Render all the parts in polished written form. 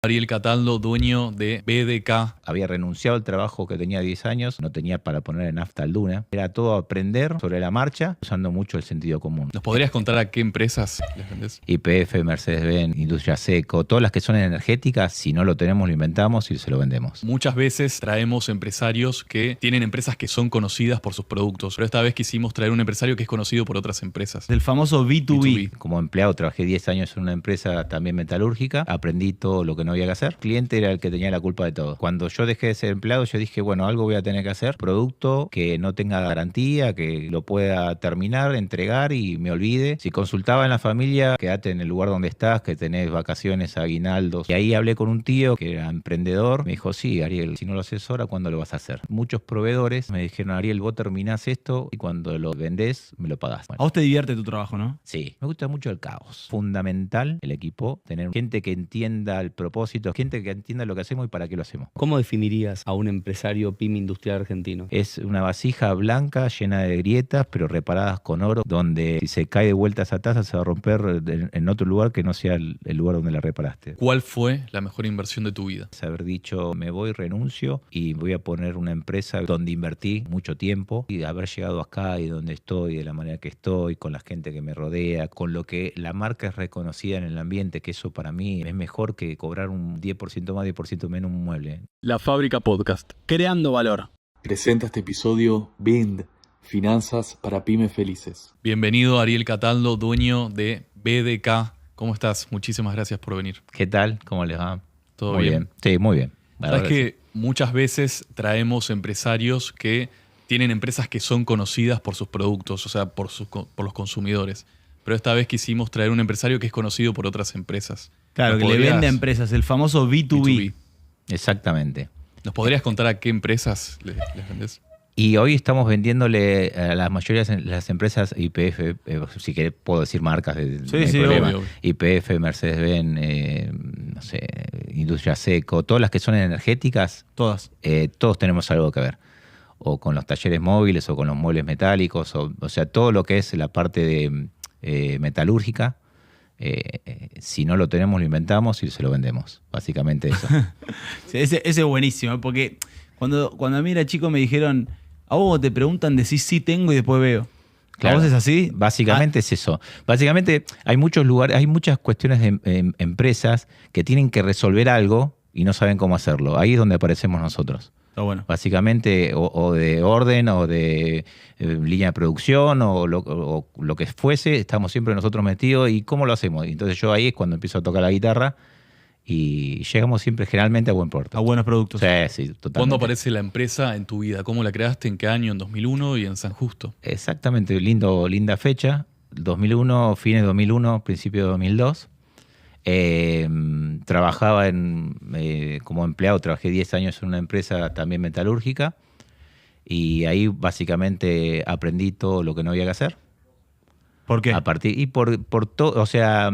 Ariel Cataldo, dueño de BDK. Había renunciado al trabajo que tenía 10 años, no tenía para poner en nafta al Duna. Era todo aprender sobre la marcha, usando mucho el sentido común. ¿Nos podrías contar a qué empresas les vendés? YPF, Mercedes-Benz, Industria Seco, todas las que son energéticas, si no lo tenemos, lo inventamos y se lo vendemos. Muchas veces traemos empresarios que tienen empresas que son conocidas por sus productos, pero esta vez quisimos traer un empresario que es conocido por otras empresas. Del famoso B2B. Como empleado trabajé 10 años en una empresa también metalúrgica, aprendí todo lo que no había que hacer. El cliente era el que tenía la culpa de todo. Cuando yo dejé de ser empleado, yo dije, bueno, algo voy a tener que hacer. Producto que no tenga garantía, que lo pueda terminar, entregar y me olvide. Si consultaba en la familia, quédate en el lugar donde estás, que tenés vacaciones, aguinaldos. Y ahí hablé con un tío que era emprendedor. Me dijo, sí, Ariel, si no lo haces ahora, ¿cuándo lo vas a hacer? Muchos proveedores me dijeron, Ariel, vos terminás esto y cuando lo vendés, me lo pagás. Bueno, A vos te divierte tu trabajo, ¿no? sí, me gusta mucho el caos. Fundamental el equipo, tener gente que entienda el propósito, gente que entienda lo que hacemos y para qué lo hacemos. ¿Cómo definirías a un empresario pyme industrial argentino? Es una vasija blanca llena de grietas, pero reparadas con oro, donde si se cae de vuelta esa taza se va a romper en otro lugar que no sea el lugar donde la reparaste. ¿Cuál fue la mejor inversión de tu vida? Es haber dicho, me voy, renuncio y voy a poner una empresa donde invertí mucho tiempo y haber llegado acá y donde estoy, de la manera que estoy, con la gente que me rodea, con lo que la marca es reconocida en el ambiente, que eso para mí es mejor que cobrar un 10% más, 10% menos un mueble. La Fábrica Podcast. Creando valor. Presenta este episodio BIND, Finanzas para Pymes Felices. Bienvenido Ariel Cataldo, dueño de BDK. ¿Cómo estás? Muchísimas gracias por venir. ¿Qué tal? ¿Cómo les va? ¿Todo Muy bien? Sí, muy bien. La Sabes verdad que muchas veces traemos empresarios que tienen empresas que son conocidas por sus productos, o sea, por los consumidores. Pero esta vez quisimos traer un empresario que es conocido por otras empresas. Claro, ¿Nos que le podrías- vende a empresas, el famoso B2B. Exactamente. ¿Nos podrías contar a qué empresas les vendés? Y hoy estamos vendiéndole a la mayoría de las empresas YPF, si querés puedo decir marcas, no hay sí, problema. obvio. YPF, Mercedes-Benz, no sé, Industria Seco, todas las que son energéticas, Todas. todos tenemos algo que ver. O con los talleres móviles o con los muebles metálicos, o sea, todo lo que es la parte de metalúrgica. Si no lo tenemos, lo inventamos y se lo vendemos. Básicamente eso. Sí, ese es buenísimo, porque cuando a mí era chico me dijeron, a vos te preguntan, decís sí tengo y después veo. Claro. ¿A vos es así? Básicamente es eso. Básicamente hay muchos lugares, hay muchas cuestiones de empresas que tienen que resolver algo y no saben cómo hacerlo. Ahí es donde aparecemos nosotros. Está bueno. Básicamente, o de orden, o de línea de producción, o lo que fuese, estamos siempre nosotros metidos. ¿Y cómo lo hacemos? Y entonces yo ahí es cuando empiezo a tocar la guitarra y llegamos siempre generalmente a buen puerto. A buenos productos. Sí, sí, totalmente. ¿Cuándo aparece la empresa en tu vida? ¿Cómo la creaste? ¿En qué año? ¿En 2001 y en San Justo? Exactamente, linda fecha. 2001, fines de 2001, principio de 2002. Trabajaba como empleado, trabajé 10 años en una empresa también metalúrgica y ahí básicamente aprendí todo lo que no había que hacer. ¿Por qué? Por todo, o sea,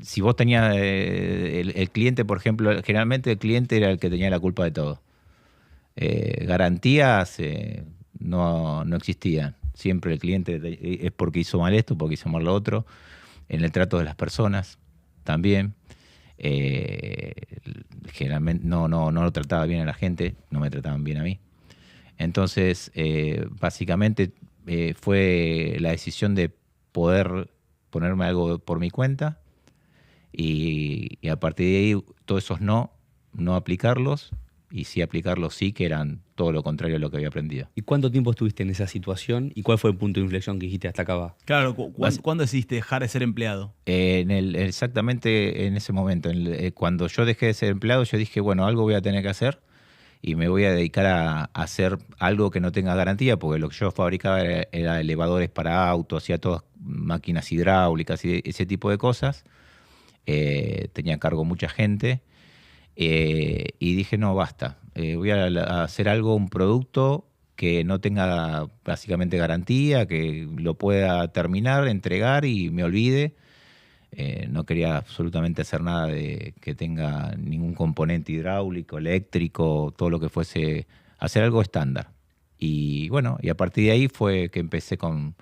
si vos tenías el cliente, por ejemplo, generalmente el cliente era el que tenía la culpa de todo. Garantías no existían. Siempre el cliente es porque hizo mal esto, porque hizo mal lo otro. En el trato de las personas también. Generalmente no lo trataba bien a la gente, no me trataban bien a mí. Entonces, básicamente fue la decisión de poder ponerme algo por mi cuenta y a partir de ahí todos esos no aplicarlos y sí aplicarlos sí, que eran todo lo contrario a lo que había aprendido. ¿Y cuánto tiempo estuviste en esa situación? ¿Y cuál fue el punto de inflexión que dijiste hasta acá va? Claro, ¿cuándo decidiste dejar de ser empleado? Exactamente en ese momento, cuando yo dejé de ser empleado, yo dije, bueno, algo voy a tener que hacer y me voy a dedicar a hacer algo que no tenga garantía, porque lo que yo fabricaba era elevadores para autos, hacía todas máquinas hidráulicas y ese tipo de cosas. Tenía a cargo mucha gente y dije, no, basta, voy a hacer algo, un producto que no tenga básicamente garantía, que lo pueda terminar, entregar y me olvide. No quería absolutamente hacer nada que tenga ningún componente hidráulico, eléctrico, todo lo que fuese, hacer algo estándar. Y bueno, y a partir de ahí fue que empecé con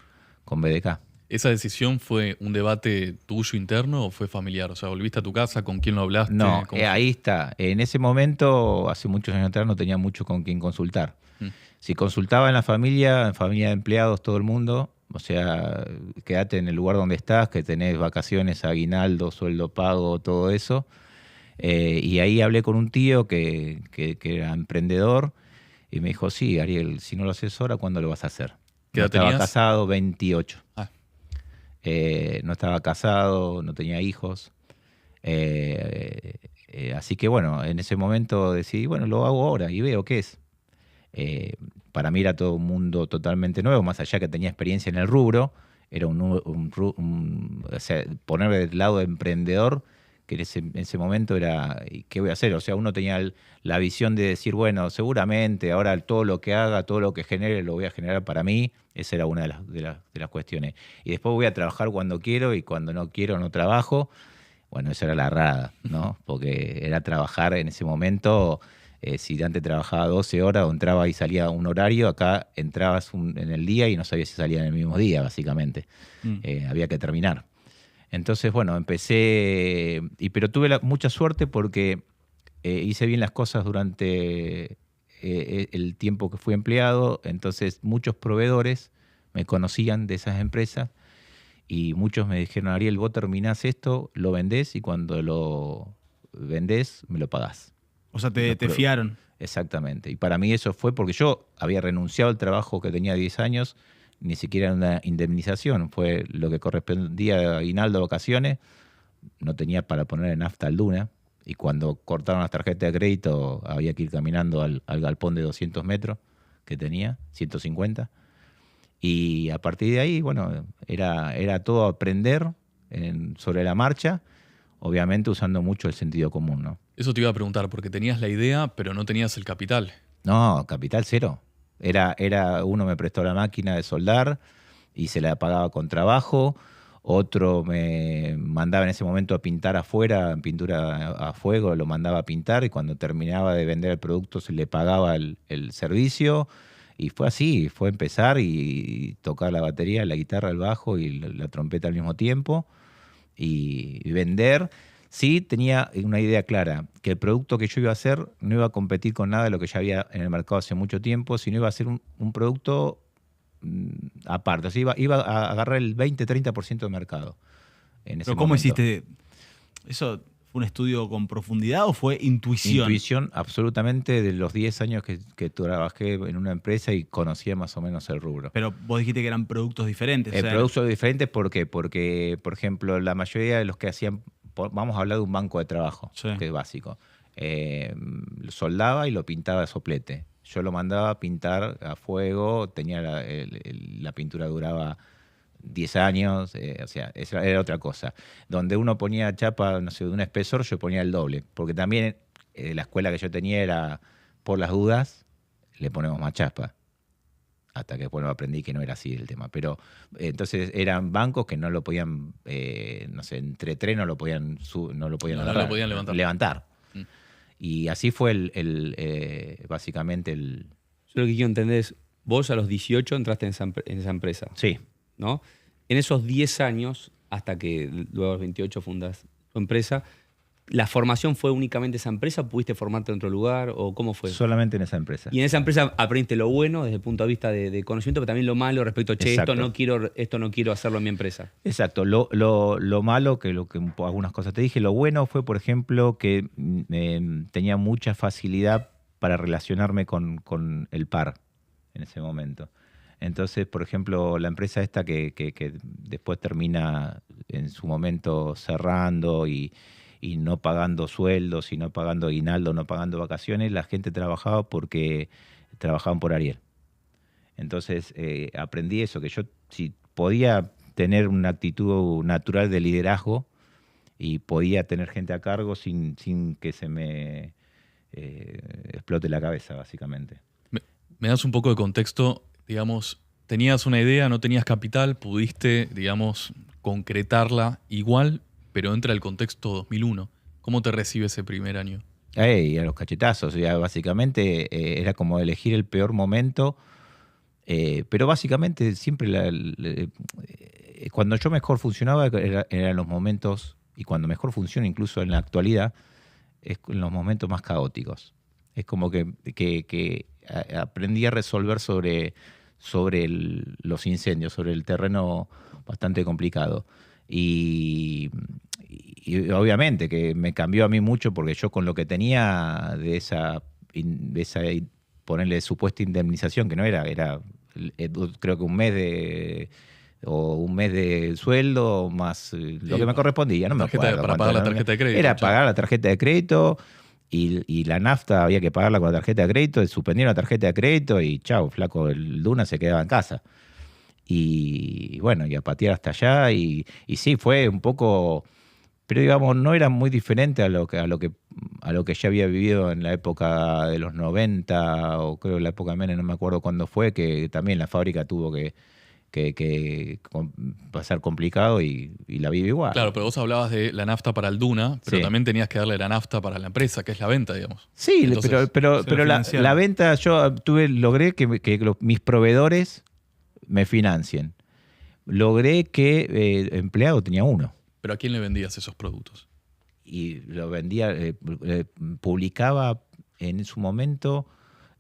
BDK. ¿Esa decisión fue un debate tuyo interno o fue familiar? O sea, ¿volviste a tu casa? ¿Con quién lo hablaste? No, ¿Cómo fue? ahí está. En ese momento, hace muchos años atrás, no tenía mucho con quién consultar. Mm. Si consultaba en familia de empleados, todo el mundo, o sea, quédate en el lugar donde estás, que tenés vacaciones, aguinaldo, sueldo pago, todo eso. Y ahí hablé con un tío que era emprendedor y me dijo, sí, Ariel, si no lo haces ahora, ¿cuándo lo vas a hacer? ¿Qué No edad estaba tenías? casado, 28. Ah, No estaba casado, no tenía hijos. Así que bueno, en ese momento decidí, bueno, lo hago ahora y veo qué es. Para mí era todo un mundo totalmente nuevo, más allá que tenía experiencia en el rubro, era o sea, ponerme del lado de emprendedor, que en ese momento era, ¿y qué voy a hacer? O sea, uno tenía la visión de decir, bueno, seguramente ahora todo lo que haga, todo lo que genere, lo voy a generar para mí. Esa era una de las cuestiones. Y después voy a trabajar cuando quiero y cuando no quiero no trabajo. Bueno, esa era la rada, ¿no? Porque era trabajar en ese momento, si antes trabajaba 12 horas o entraba y salía un horario, acá entrabas en el día y no sabías si salía en el mismo día, básicamente. Había que terminar. Entonces, bueno, empecé, pero tuve mucha suerte porque hice bien las cosas durante el tiempo que fui empleado, entonces muchos proveedores me conocían de esas empresas y muchos me dijeron, Ariel, vos terminás esto, lo vendés y cuando lo vendés me lo pagás. O sea, te fiaron. Exactamente. Y para mí eso fue porque yo había renunciado al trabajo que tenía 10 años, ni siquiera una indemnización, fue lo que correspondía a aguinaldo, vacaciones, no tenía para poner en nafta al Duna, y cuando cortaron las tarjetas de crédito había que ir caminando al galpón de 200 metros que tenía, 150, y a partir de ahí, bueno, era todo aprender sobre la marcha, obviamente usando mucho el sentido común, ¿no? eso te iba a preguntar, porque tenías la idea, pero no tenías el capital. No, capital cero. Uno me prestó la máquina de soldar y se la pagaba con trabajo. Otro me mandaba en ese momento a pintar afuera, en pintura a fuego, lo mandaba a pintar y cuando terminaba de vender el producto se le pagaba el servicio. Y fue así, fue empezar y tocar la batería, la guitarra, el bajo y la trompeta al mismo tiempo y vender. Sí, tenía una idea clara, que el producto que yo iba a hacer no iba a competir con nada de lo que ya había en el mercado hace mucho tiempo, sino iba a ser un producto aparte. O sea, iba a agarrar el 20-30% de mercado. En ese Pero ¿cómo momento. hiciste? ¿Eso fue un estudio con profundidad o fue intuición? Intuición, absolutamente, de los 10 años que trabajé en una empresa y conocía más o menos el rubro. Pero vos dijiste que eran productos diferentes. El o sea, producto es diferente porque, por ejemplo, la mayoría de los que hacían, vamos a hablar de un banco de trabajo, Sí. que es básico, soldaba y lo pintaba de soplete. Yo lo mandaba a pintar a fuego, tenía la pintura duraba 10 años, o sea, esa era otra cosa. Donde uno ponía chapa, no sé, de un espesor, yo ponía el doble, porque también la escuela que yo tenía era, por las dudas, le ponemos más chapa. Hasta que después aprendí que no era así el tema. Pero entonces eran bancos que no lo podían, no sé, entre tres no lo podían, no lo podían No lo agarrar, podían levantar. Mm. Y así fue básicamente Yo lo que quiero entender es, vos a los 18 entraste en esa empresa, Sí. ¿no? En esos 10 años, hasta que luego a los 28 fundas tu empresa, ¿la formación fue únicamente esa empresa? ¿Pudiste formarte en otro lugar? ¿O cómo fue? Solamente en esa empresa. Y en esa empresa aprendiste lo bueno desde el punto de vista de conocimiento, pero también lo malo respecto a, che, Exacto. esto no quiero hacerlo en mi empresa. Exacto. Lo malo, que algunas cosas te dije, lo bueno fue, por ejemplo, que tenía mucha facilidad para relacionarme con el par en ese momento. Entonces, por ejemplo, la empresa esta que después termina en su momento cerrando y no pagando sueldos, y no pagando aguinaldo, no pagando vacaciones, la gente trabajaba porque trabajaban por Ariel. Entonces aprendí eso, que yo si podía tener una actitud natural de liderazgo y podía tener gente a cargo sin que se me explote la cabeza, básicamente. ¿Me das un poco de contexto? Digamos, tenías una idea, no tenías capital, pudiste, digamos, concretarla igual, pero entra el contexto 2001. ¿Cómo te recibe ese primer año? A los cachetazos, ya básicamente era como elegir el peor momento, pero básicamente siempre cuando yo mejor funcionaba eran los momentos, y cuando mejor funciona incluso en la actualidad, es en los momentos más caóticos. Es como que aprendí a resolver sobre los incendios, sobre el terreno bastante complicado. Y obviamente que me cambió a mí mucho porque yo con lo que tenía de esa ponerle supuesta indemnización, que no era creo que un mes de sueldo más lo que me correspondía, no me acuerdo. Para pagar la tarjeta de crédito. Era pagar la tarjeta de crédito y la nafta había que pagarla con la tarjeta de crédito, suspendieron la tarjeta de crédito y chau, flaco, el Duna se quedaba en casa. Y bueno, y a patear hasta allá y sí, fue un poco, pero digamos, no era muy diferente a lo que ya había vivido en la época de los 90 o creo la época de Menem, no me acuerdo cuándo fue, que también la fábrica tuvo que pasar complicado y la vive igual. Claro, pero vos hablabas de la nafta para el Duna, pero Sí. también tenías que darle la nafta para la empresa, que es la venta, digamos. Sí, Entonces, pero la venta, yo logré que mis proveedores me financien. Logré que empleado tenía uno. ¿Pero a quién le vendías esos productos? Y lo vendía, publicaba en su momento,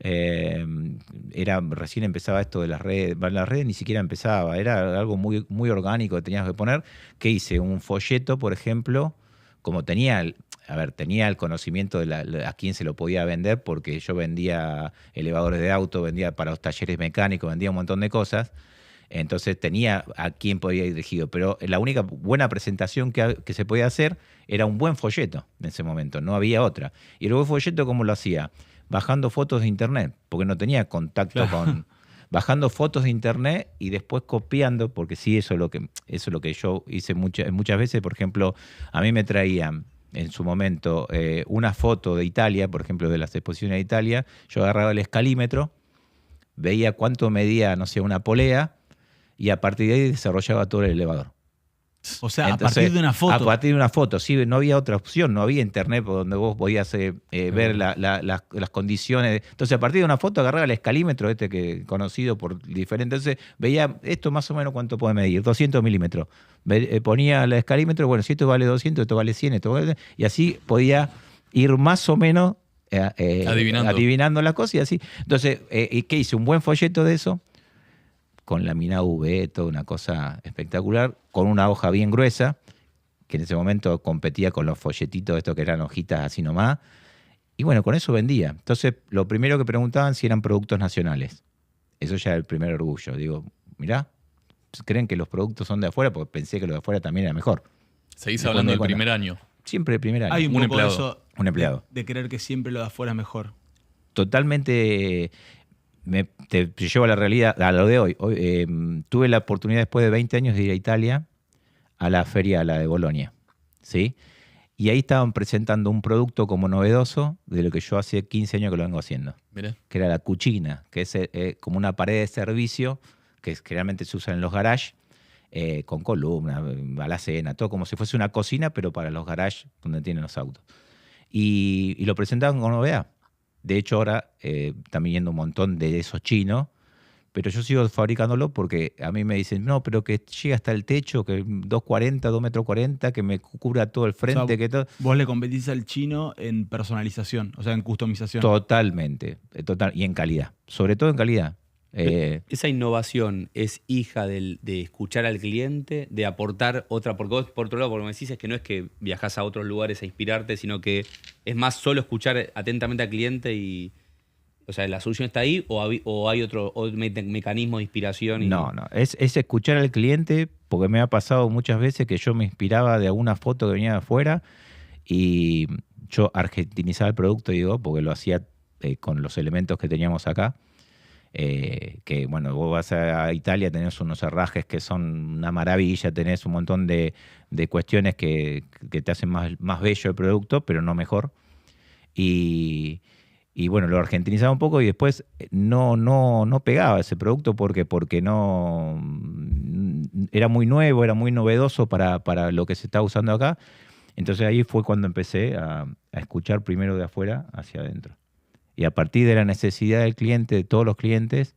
recién empezaba esto de las redes ni siquiera empezaba, era algo muy, muy orgánico que tenías que poner. ¿Qué hice? Un folleto, por ejemplo, como tenía el conocimiento de a quién se lo podía vender, porque yo vendía elevadores de auto, vendía para los talleres mecánicos, vendía un montón de cosas. Entonces tenía a quién podía ir dirigido, pero la única buena presentación que se podía hacer era un buen folleto en ese momento, no había otra. Y el buen folleto, ¿cómo lo hacía? Bajando fotos de internet, porque no tenía contacto con... Bajando fotos de internet y después copiando, porque sí, eso es lo que yo hice muchas veces. Por ejemplo, a mí me traían en su momento una foto de Italia, por ejemplo, de las exposiciones de Italia, yo agarraba el escalímetro, veía cuánto medía, no sé, una polea, y a partir de ahí desarrollaba todo el elevador. O sea, Entonces, a partir de una foto. A partir de una foto, sí, no había otra opción, no había internet por donde vos podías ver las condiciones. Entonces, a partir de una foto agarraba el escalímetro conocido por diferentes. Entonces, veía esto más o menos cuánto puede medir, 200 milímetros. Ponía el escalímetro, bueno, si esto vale 200, esto vale 100, y así podía ir más o menos adivinando las cosas y así. Entonces, ¿qué hice? Un buen folleto de eso, con laminado UV, toda una cosa espectacular, con una hoja bien gruesa, que en ese momento competía con los folletitos estos que eran hojitas así nomás, y bueno, con eso vendía. Entonces, lo primero que preguntaban si eran productos nacionales. Eso ya era el primer orgullo. Digo, mirá, creen que los productos son de afuera, porque pensé que los de afuera también era mejor. Seguís Después hablando me del di cuenta. primer año. Siempre el primer año. Hay un Un poco de empleado. eso Un empleado. de creer que siempre lo de afuera es mejor. Totalmente te llevo a la realidad, a lo de hoy. Tuve la oportunidad después de 20 años de ir a Italia a la feria, a la de Bolonia, ¿sí? Y ahí estaban presentando un producto como novedoso de lo que yo hace 15 años que lo vengo haciendo, Mirá. que era la cucina, que es como una pared de servicio que generalmente se usa en los garages, con columnas, alacena, todo como si fuese una cocina, pero para los garages donde tienen los autos. Y lo presentaban con novedad. De hecho, ahora están viniendo un montón de esos chinos, pero yo sigo fabricándolo porque a mí me dicen, no, pero que llegue hasta el techo, que 2,40 metros 40, que me cubra todo el frente. O sea, que todo. Vos le competís al chino en personalización, o sea, en customización. Totalmente, y en calidad, sobre todo en calidad. Esa innovación es hija de escuchar al cliente, de aportar otra, porque vos, por otro lado, lo que me decís es que no es que viajás a otros lugares a inspirarte, sino que es más solo escuchar atentamente al cliente y, o sea, la solución está ahí o hay otro mecanismo de inspiración. No, es escuchar al cliente, porque me ha pasado muchas veces que yo me inspiraba de alguna foto que venía de afuera y yo argentinizaba el producto, digo, porque lo hacía con los elementos que teníamos acá. Que bueno, vos vas a Italia, tenés unos herrajes que son una maravilla, tenés un montón de cuestiones que te hacen más bello el producto, pero no mejor. Y bueno, lo argentinizaba un poco y después no pegaba ese producto porque no era muy nuevo, era muy novedoso para lo que se está usando acá. Entonces ahí fue cuando empecé a escuchar primero de afuera hacia adentro. Y a partir de la necesidad del cliente, de todos los clientes,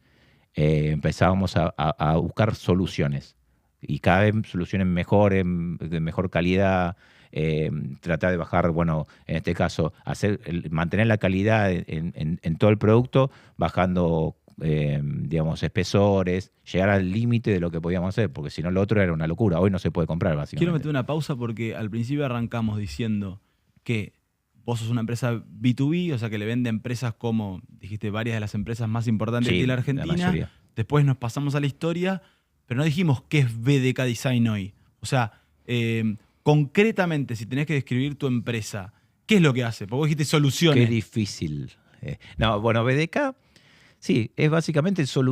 empezábamos a buscar soluciones. Y cada vez soluciones mejores, de mejor calidad, tratar de bajar, bueno, en este caso, mantener la calidad en todo el producto, bajando, digamos, espesores, llegar al límite de lo que podíamos hacer, porque si no lo otro era una locura. Hoy no se puede comprar, básicamente. Quiero meter una pausa porque al principio arrancamos diciendo que vos sos una empresa B2B, o sea que le vende a empresas como, dijiste, varias de las empresas más importantes Sí, de la la Argentina. mayoría. Después nos pasamos a la historia, pero no dijimos qué es BDK Design hoy. O sea, concretamente, si tenés que describir tu empresa, ¿qué es lo que hace? Porque vos dijiste soluciones. Qué difícil. No, bueno, BDK, sí, es básicamente es una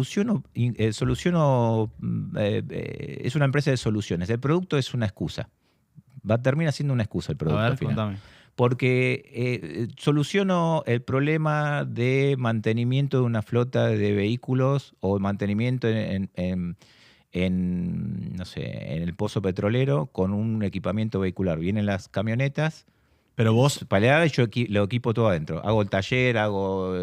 empresa de soluciones. El producto es una excusa. Termina siendo una excusa el producto A ver, al final. contame. Porque soluciono el problema de mantenimiento de una flota de vehículos o mantenimiento no sé, en el pozo petrolero con un equipamiento vehicular. Vienen las camionetas, Pero vos, paleadas, y yo lo equipo todo adentro. Hago el taller, hago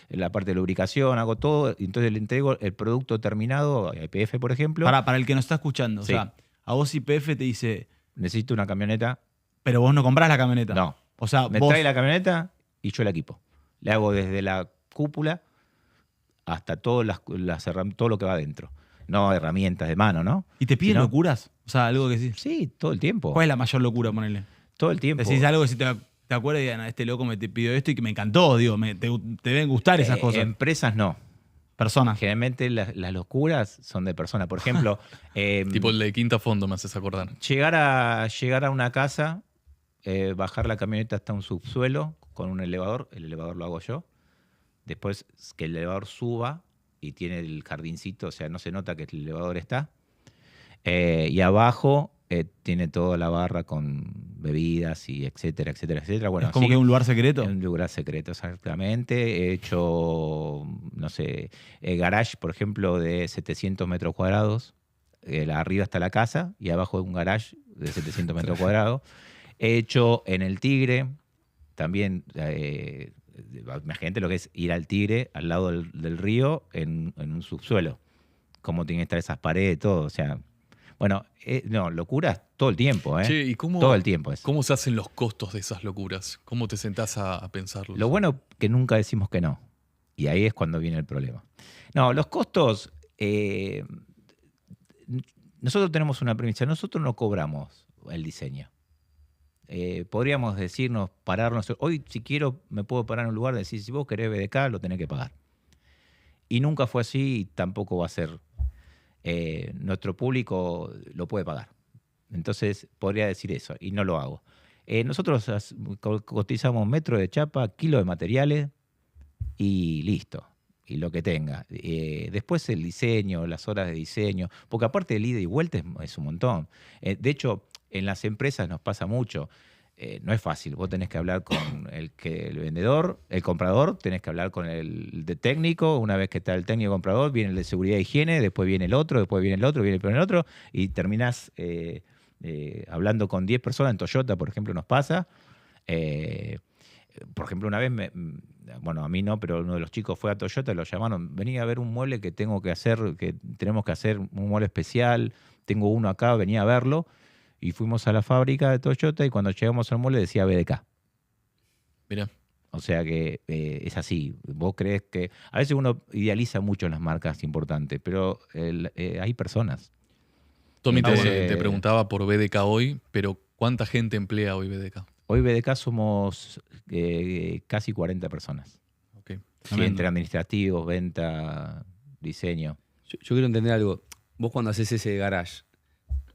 la parte de lubricación, hago todo. Y entonces le entrego el producto terminado, a YPF, por ejemplo. para el que nos está escuchando, Sí. o sea, a vos YPF te dice, Necesito una camioneta. pero vos no comprás la camioneta. No. O sea, Me vos... trae la camioneta y yo la equipo. Le hago desde la cúpula hasta todo lo que va adentro. No herramientas de mano, ¿no? ¿Y te piden Sino- lucuras? O sea, algo que sí. Sí, todo el tiempo. ¿Cuál es la mayor locura, ponele? Todo el tiempo. Decís algo que si te acuerdas y digan, este loco me te pidió esto y que me encantó, digo, te deben gustar esas cosas. Empresas no. Personas. Generalmente las locuras son de personas. Por ejemplo, Tipo el de Quinta Fondo, me haces acordar. llegar a una casa, bajar la camioneta hasta un subsuelo con un elevador. El elevador lo hago yo. Después que el elevador suba y tiene el jardincito, o sea, no se nota que el elevador está. Y abajo tiene toda la barra con bebidas y etcétera, etcétera, etcétera. Bueno, es como sí, que un lugar secreto. un lugar secreto, exactamente. He hecho, no sé, garage, por ejemplo, de 700 metros cuadrados. Arriba está la casa y abajo un garage de 700 metros cuadrados. He hecho en el Tigre, también, imagínate lo que es ir al Tigre, al lado del río, en un subsuelo. Cómo tienen que estar esas paredes, todo, o sea... Bueno, no, locuras todo el tiempo, ¿eh? Che, ¿y cómo, Todo el tiempo es. cómo se hacen los costos de esas locuras? ¿Cómo te sentás a pensarlos? Lo bueno que nunca decimos que no. Y ahí es cuando viene el problema. No, los costos... nosotros tenemos una premisa. Nosotros no cobramos el diseño. Podríamos decirnos, pararnos... Hoy, si quiero, me puedo parar en un lugar y decir, si vos querés BDK, lo tenés que pagar. Y nunca fue así y tampoco va a ser... nuestro público lo puede pagar. Entonces, podría decir eso, y no lo hago. Nosotros cotizamos metro de chapa, kilo de materiales y listo. Y lo que tenga. Después el diseño, las horas de diseño, porque aparte del ida y vuelta es un montón. De hecho, en las empresas nos pasa mucho. No es fácil. Vos tenés que hablar con el vendedor, el comprador, tenés que hablar con el de técnico. Una vez que está el técnico comprador, viene el de seguridad e higiene, después viene el otro, después viene el otro, viene el otro, y terminás hablando con 10 personas. En Toyota, por ejemplo, nos pasa. Por ejemplo, una vez, bueno, a mí no, pero uno de los chicos fue a Toyota, lo llamaron, vení a ver un mueble que tenemos que hacer, un mueble especial, tengo uno acá, venía a verlo. Y fuimos a la fábrica de Toyota y cuando llegamos al mueble decía BDK. Mirá. O sea que es así. Vos crees que... A veces uno idealiza mucho las marcas importantes, pero hay personas. Tommy, Entonces, te preguntaba por BDK hoy, pero ¿cuánta gente emplea hoy BDK? Hoy BDK somos casi 40 personas. Ok. Sí, entre administrativos, venta, diseño. Yo quiero entender algo. Vos cuando haces ese garage,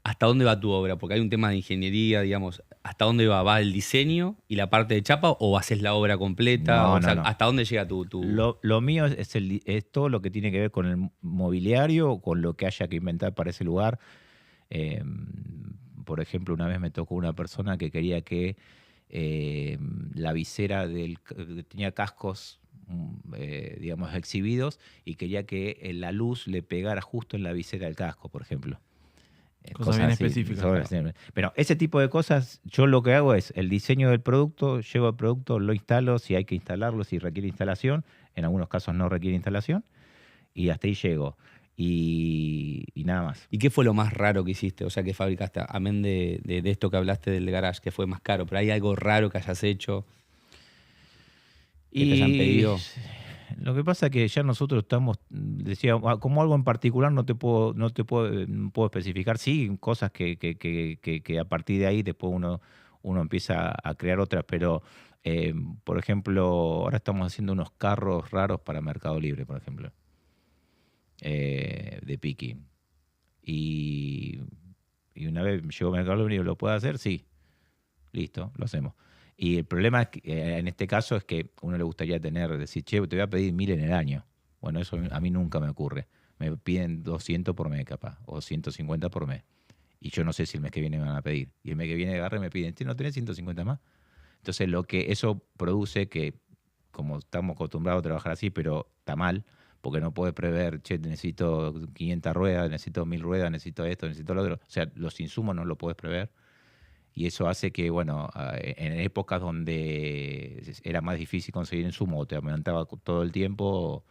¿hasta dónde va tu obra? Porque hay un tema de ingeniería, digamos. ¿Hasta dónde va? ¿Va el diseño y la parte de chapa o haces la obra completa? No, O sea, no. ¿hasta dónde llega tu...? Lo mío es todo lo que tiene que ver con el mobiliario, con lo que haya que inventar para ese lugar. Por ejemplo, una vez me tocó una persona que quería que la visera tenía cascos, digamos, exhibidos, y quería que la luz le pegara justo en la visera del casco, por ejemplo. Cosas bien así, específicas. Pero ese tipo de cosas, yo lo que hago es el diseño del producto, llevo el producto, lo instalo, si hay que instalarlo, si requiere instalación, en algunos casos no requiere instalación, y hasta ahí llego. y nada más. ¿Y qué fue lo más raro que hiciste? O sea, que fabricaste, amén de esto que hablaste del garage, que fue más caro, pero ¿hay algo raro que hayas hecho? Que te hayan pedido. Lo que pasa es que ya nosotros estamos, decía, como algo en particular no puedo especificar. Sí, cosas que a partir de ahí después uno empieza a crear otras, pero por ejemplo, ahora estamos haciendo unos carros raros para Mercado Libre, por ejemplo, de picking. Y una vez llegó Mercado Libre y ¿lo puede hacer? Sí. Listo, lo hacemos. Y el problema es que, en este caso es que uno le gustaría decir, che, te voy a pedir 1000 en el año. Bueno, eso a mí nunca me ocurre. Me piden 200 por mes capaz, o 150 por mes. Y yo no sé si el mes que viene me van a pedir. Y el mes que viene agarre me piden, ¿no tenés 150 más? Entonces lo que eso produce que, como estamos acostumbrados a trabajar así, pero está mal, porque no puedes prever, che, necesito 500 ruedas, necesito 1000 ruedas, necesito esto, necesito lo otro. O sea, los insumos no lo puedes prever. Y eso hace que, bueno, en épocas donde era más difícil conseguir insumo o te aumentaba todo el tiempo,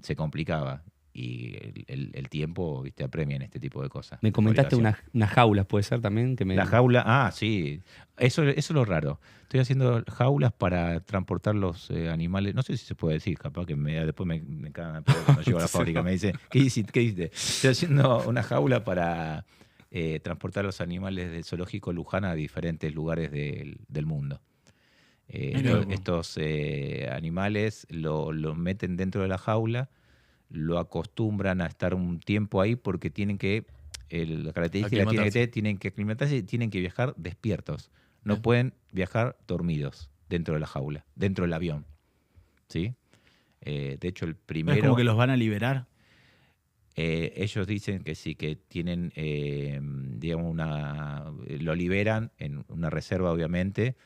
se complicaba. Y el tiempo, viste, apremia en este tipo de cosas. Me comentaste unas jaulas, ¿puede ser también? La jaula, sí. Eso es lo raro. Estoy haciendo jaulas para transportar los animales. No sé si se puede decir, capaz que después me cagan cuando llego a la fábrica. Me dice, ¿qué hiciste? Estoy haciendo una jaula para transportar los animales del zoológico Luján a diferentes lugares del mundo. Estos animales lo meten dentro de la jaula, lo acostumbran a estar un tiempo ahí porque tienen que, la característica tienen que aclimatarse y tienen que viajar despiertos. No pueden viajar dormidos dentro de la jaula, dentro del avión. ¿Sí? De hecho, el primero... ¿Es como que los van a liberar? Ellos dicen que sí, que tienen, digamos, lo liberan en una reserva, obviamente,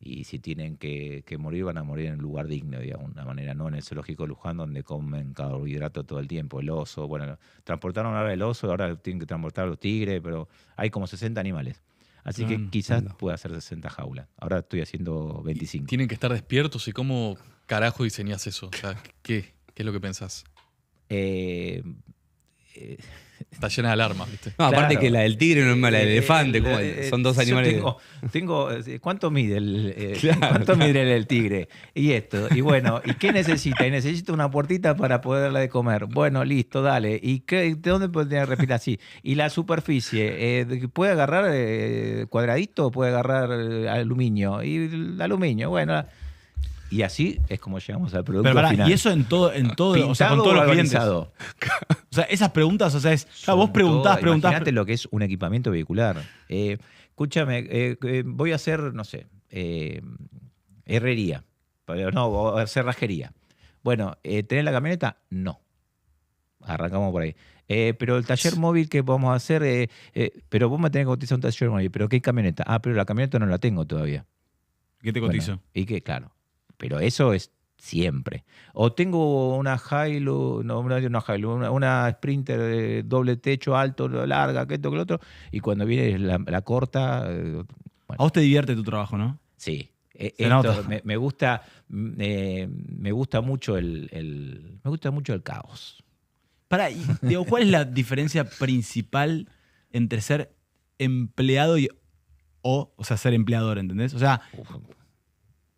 y si tienen que morir, van a morir en un lugar digno, digamos, de una manera, no en el zoológico de Luján, donde comen carbohidratos todo el tiempo. El oso, bueno, transportaron ahora el oso, ahora tienen que transportar a los tigres, pero hay como 60 animales. Así que quizás pueda hacer 60 jaulas. Ahora estoy haciendo 25. Tienen que estar despiertos. ¿Y cómo carajo diseñás eso? O sea, ¿qué es lo que pensás? Está llena de alarmas, ¿viste? No, aparte que la del tigre no es la del elefante, son dos animales. ¿Cuánto mide ¿cuánto mide el tigre? Y esto, y bueno, ¿y qué necesita? Y necesita una puertita para poder darle de comer. Bueno, listo, dale. ¿Y de dónde puede respirar así? Y la superficie, ¿puede agarrar cuadradito o puede agarrar aluminio? Y el aluminio, bueno. Y así es como llegamos al producto final. Y eso en todo, o sea, con todos los clientes. O sea, esas preguntas, o sea, vos preguntás. Imagínate lo que es un equipamiento vehicular. Escúchame, voy a hacer, no sé, herrería, o cerrajería. Bueno, ¿tenés la camioneta? No. Arrancamos por ahí. Pero el taller móvil que vamos a hacer, pero vos me tenés que cotizar un taller móvil. ¿Pero qué camioneta? Pero la camioneta no la tengo todavía. ¿Qué te cotizo? Bueno, y que, claro. Pero eso es siempre. O tengo una Hilux, una Sprinter de doble techo, alto, larga, que esto, que lo otro, y cuando viene la corta... bueno. A vos te divierte tu trabajo, ¿no? Sí. Me gusta mucho me gusta mucho el caos. Digo, ¿cuál es la diferencia principal entre ser empleado o sea, ser empleador, ¿entendés? O sea...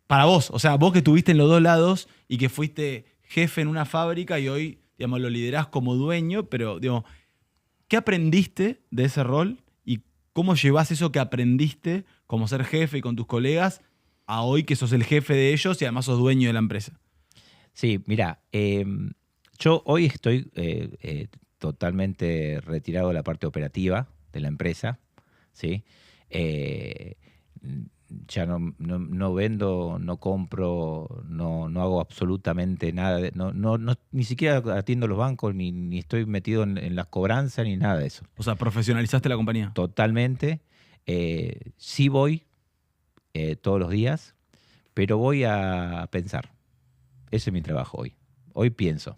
Para vos, o sea, vos que estuviste en los dos lados y que fuiste jefe en una fábrica y hoy, digamos, lo liderás como dueño, pero, digamos, ¿qué aprendiste de ese rol y cómo llevás eso que aprendiste como ser jefe y con tus colegas a hoy que sos el jefe de ellos y además sos dueño de la empresa? Sí, mira, yo hoy estoy totalmente retirado de la parte operativa de la empresa, ¿sí? Ya no vendo, no compro, no hago absolutamente nada. Ni siquiera atiendo los bancos, ni estoy metido en las cobranzas, ni nada de eso. O sea, profesionalizaste la compañía. Totalmente. Sí voy todos los días, pero voy a pensar. Ese es mi trabajo hoy. Hoy pienso.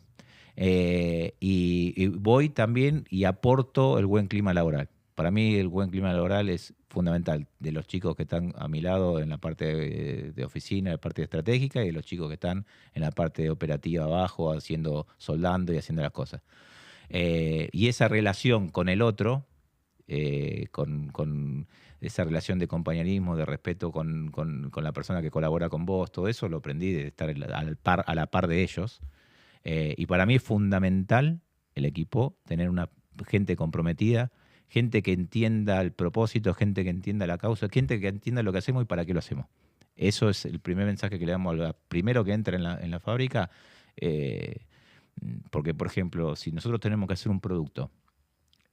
Y voy también y aporto el buen clima laboral. Para mí el buen clima laboral es fundamental, de los chicos que están a mi lado en la parte de oficina, en la parte estratégica, y de los chicos que están en la parte operativa abajo, soldando y haciendo las cosas. Y esa relación con el otro, con esa relación de compañerismo, de respeto con la persona que colabora con vos, todo eso lo aprendí de estar a la par de ellos. Y para mí es fundamental el equipo, tener una gente comprometida, gente que entienda el propósito, gente que entienda la causa, gente que entienda lo que hacemos y para qué lo hacemos. Eso es el primer mensaje que le damos al primero que entra en la fábrica. Porque, por ejemplo, si nosotros tenemos que hacer un producto